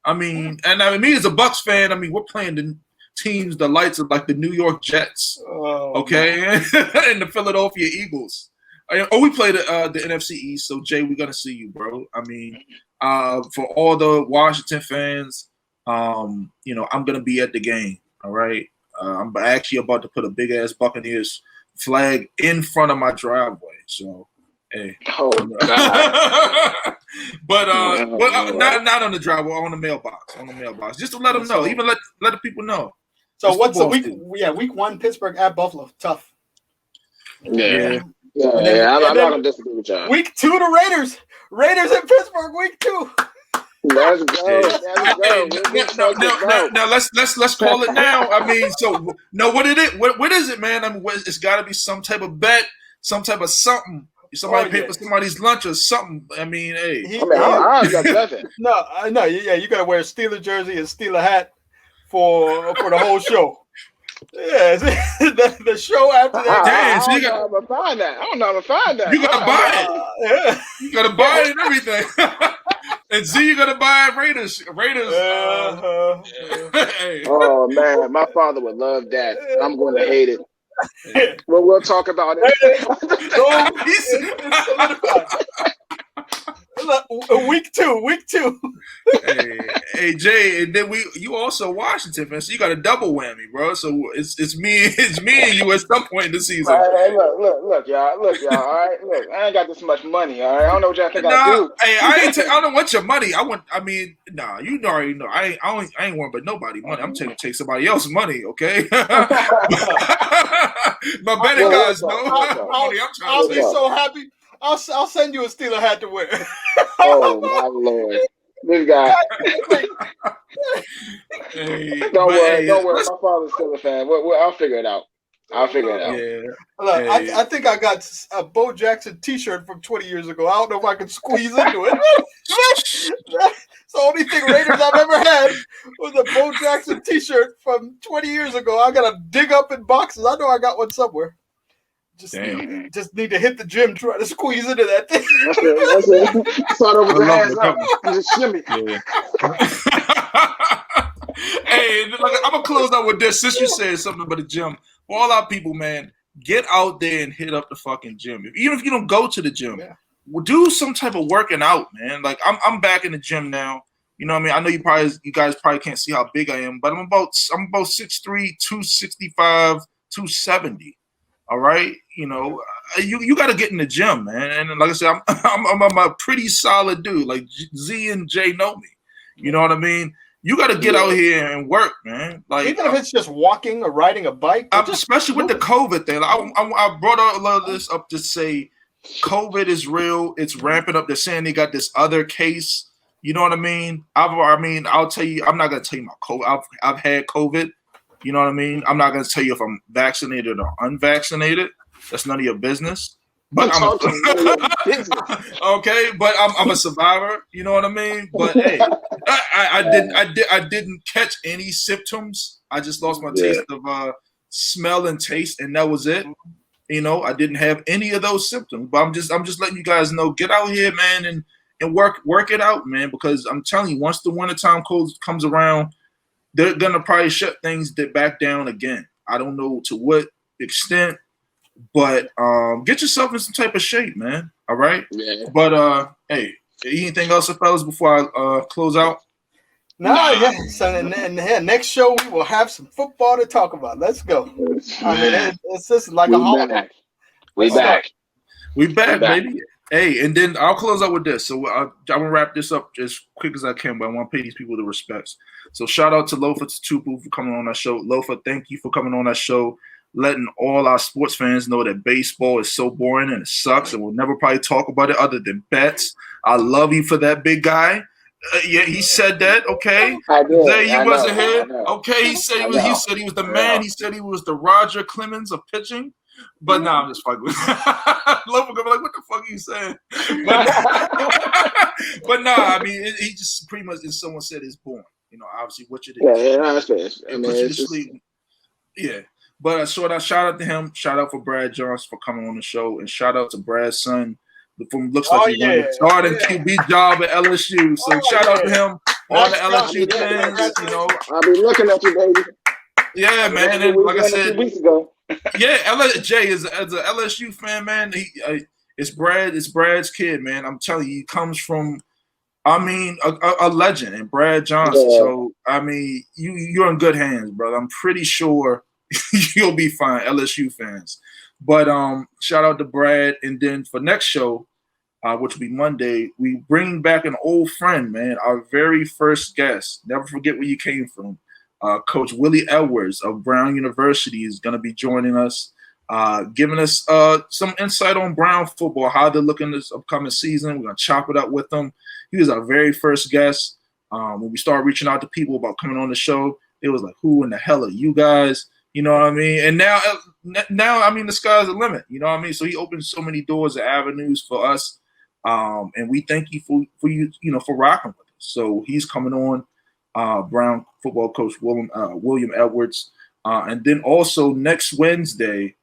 I mean, and me as a Bucks fan, I mean, we're playing the teams, the lights of like the New York Jets, okay, and the Philadelphia Eagles. We play the NFC East, so Jay, we're gonna see you, bro. I mean, for all the Washington fans, I'm gonna be at the game. All right, I'm actually about to put a big ass Buccaneers flag in front of my driveway. So, hey, but not on the driveway, on the mailbox, just to let them know. Even let the people know. So what's the week? Yeah, week 1, Pittsburgh at Buffalo, tough. Yeah. I'm not gonna disagree with y'all. Week 2, the Raiders in Pittsburgh, week 2. Let's go. Now let's call it now. I mean, so no, what is it, man? I mean, it's got to be some type of bet, some type of something. Somebody pay for somebody's lunch or something. I mean, hey. I got nothing. No, yeah, you gotta wear a Steeler jersey and Steeler hat for the whole show. Yeah, the show after that. I don't know how to find that. You gotta buy it. Yeah. You gotta buy it and everything. And Z, you gotta buy Raiders. Hey. Oh man, my father would love that. I'm going to hate it. Well, we'll talk about it. It's solidified. Week two. Hey, Jay, and then you also Washington fan, so you got a double whammy, bro. So it's me and you at some point in the season. Hey, look, y'all. All right, look, I ain't got this much money. All right, I don't know what y'all think I do. Hey, I don't want your money. You already know. I ain't want but nobody money. I'm taking take somebody else's money, okay? My betting guys know. I'll be so happy. I'll send you a Steeler hat to wear. Oh my Lord, this guy. Don't worry. My father's still a fan. I'll figure it out. Yeah. Look, I think I got a Bo Jackson T-shirt from 20 years ago. I don't know if I can squeeze into it. It's the only thing Raiders I've ever had was a Bo Jackson T-shirt from 20 years ago. I gotta dig up in boxes. I know I got one somewhere. Just need to hit the gym, try to squeeze into that thing. That's it. Start over the hands up. Just shimmy. Hey, I'm gonna close out with this. Since you said something about the gym, for all our people, man, get out there and hit up the fucking gym. Even if you don't go to the gym, do some type of working out, man. Like I'm back in the gym now. You know what I mean? I know you guys probably can't see how big I am, but I'm about 6'3", 265, 270. All right, you know, you got to get in the gym, man. And like I said, I'm a pretty solid dude. Like Z and Jay know me. You know what I mean? You got to get out here and work, man. Like even if it's just walking or riding a bike, especially with the COVID thing. I brought a lot of this up to say COVID is real. It's ramping up. They're saying they got this other case. You know what I mean? I'll tell you. I'm not gonna tell you about COVID. I've had COVID. You know what I mean? I'm not going to tell you if I'm vaccinated or unvaccinated. That's none of your business. But okay, but I'm a survivor. You know what I mean? But hey, I didn't catch any symptoms. I just lost my taste of smell and taste, and that was it. You know, I didn't have any of those symptoms. But I'm just letting you guys know. Get out here, man, and work it out, man. Because I'm telling you, once the wintertime comes around, they're gonna probably shut things back down again. I don't know to what extent, but get yourself in some type of shape, man. All right. Yeah. But hey, anything else, fellas, before I close out? So next show we will have some football to talk about. Let's go. I mean, it's just like a holiday. We back, baby. Hey, and then I'll close out with this. So I'm gonna wrap this up as quick as I can, but I want to pay these people the respects. So shout out to Lofa Tupu for coming on that show. Lofa, thank you for coming on that show, letting all our sports fans know that baseball is so boring and it sucks, and we'll never probably talk about it other than bets. I love you for that, big guy. Yeah, he said that. Okay, he wasn't here. Okay, he said he was the man. He said he was the Roger Clemens of pitching. But I'm just fucking with Lofa gonna be like, what the fuck are you saying? But I mean, he just pretty much, as someone said, is born. You know, obviously, what you did. Yeah. But shout out to him. Shout out for Brad Johnson for coming on the show, and shout out to Brad's son. Looks like he won the starting QB job at LSU. So shout out to him, all the LSU fans. You know, I'll be looking at you, baby. Yeah, man. And then, like I said, 2 weeks ago. Yeah, Jay is as an LSU fan, man. It's Brad's kid, man. I'm telling you, he comes from, a legend, and Brad Johnson. Yeah. So I mean, you're in good hands, brother. I'm pretty sure you'll be fine, LSU fans. But shout out to Brad, and then for next show, which will be Monday, we bring back an old friend, man. Our very first guest. Never forget where you came from. Coach Willie Edwards of Brown University is going to be joining us, giving us some insight on Brown football, how they're looking this upcoming season. We're going to chop it up with him. He was our very first guest. When we started reaching out to people about coming on the show, it was like, who in the hell are you guys? You know what I mean? And now, I mean, the sky's the limit. You know what I mean? So he opened so many doors and avenues for us. And we thank you for you, for rocking with us. So he's coming on, Brown football coach William Edwards. And then also next Wednesday,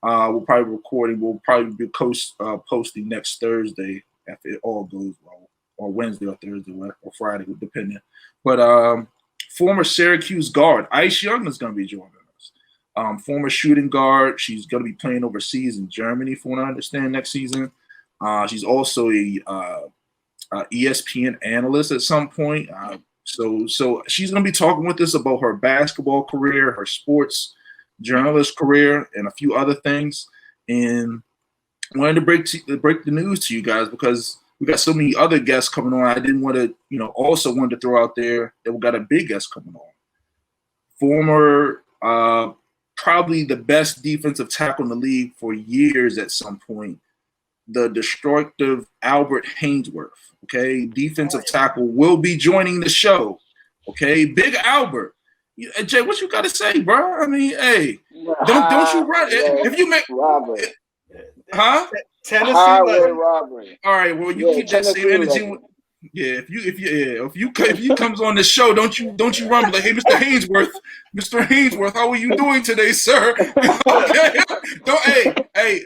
we'll probably be recording. We'll probably be posting next Thursday if it all goes well, or Wednesday or Thursday or Friday, depending. But former Syracuse guard Ice Young is going to be joining us. Former shooting guard. She's going to be playing overseas in Germany, from what I understand, next season. She's also a ESPN analyst at some point. So she's going to be talking with us about her basketball career, her sports journalist career, and a few other things. And I wanted to break the news to you guys because we got so many other guests coming on. I didn't want to, also wanted to throw out there that we got a big guest coming on. Former, probably the best defensive tackle in the league for years at some point, the destructive Albert Haynesworth, okay? Defensive tackle will be joining the show, okay? Big Albert. Jay, what you got to say, bro? I mean, hey, don't you run. If you make – robbery. Huh? Tennessee robbery. All right, well, you keep that same energy. If you comes on the show, don't you run like, hey, Mr. Haynesworth, how are you doing today, sir? Okay, hey,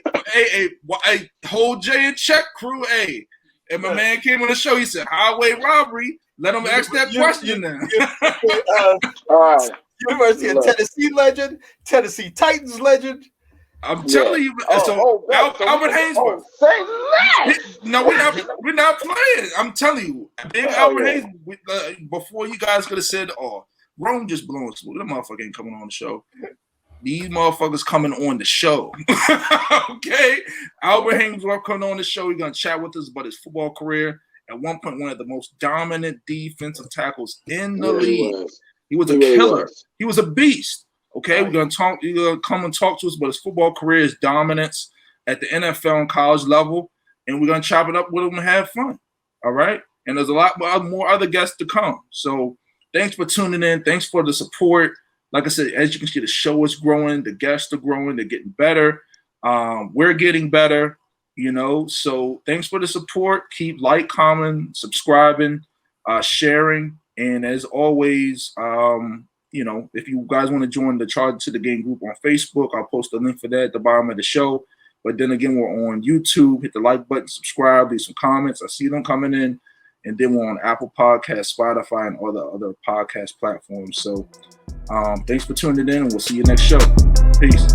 hold Jay in check, crew. Hey, and my man came on the show. He said highway robbery. Let him ask that question now. All right. University of Tennessee legend, Tennessee Titans legend. I'm telling you. Albert Haynesworth. Say less. No, we're not playing. I'm telling you, big Albert Haynesworth. Before you guys could have said, "Oh, Rome just blowing smooth." That motherfucker ain't coming on the show. These motherfuckers coming on the show. Okay, Albert Haynesworth coming on the show. He's gonna chat with us about his football career. At one point, one of the most dominant defensive tackles in the league. He was a killer. He was a beast. Okay, we're gonna talk. You're gonna come and talk to us about his football career, his dominance at the NFL and college level, and we're gonna chop it up with him and have fun. All right, and there's a lot more other guests to come. So thanks for tuning in. Thanks for the support. Like I said, as you can see, the show is growing. The guests are growing. They're getting better. We're getting better. So thanks for the support. Keep commenting, subscribing, sharing, and as always, if you guys want to join the Charge to the Game group on Facebook, I'll post a link for that at the bottom of the show. But then again, we're on YouTube. Hit the like button, subscribe, leave some comments. I see them coming in. And then we're on Apple Podcasts, Spotify, and other podcast platforms. So thanks for tuning in, and we'll see you next show. Peace.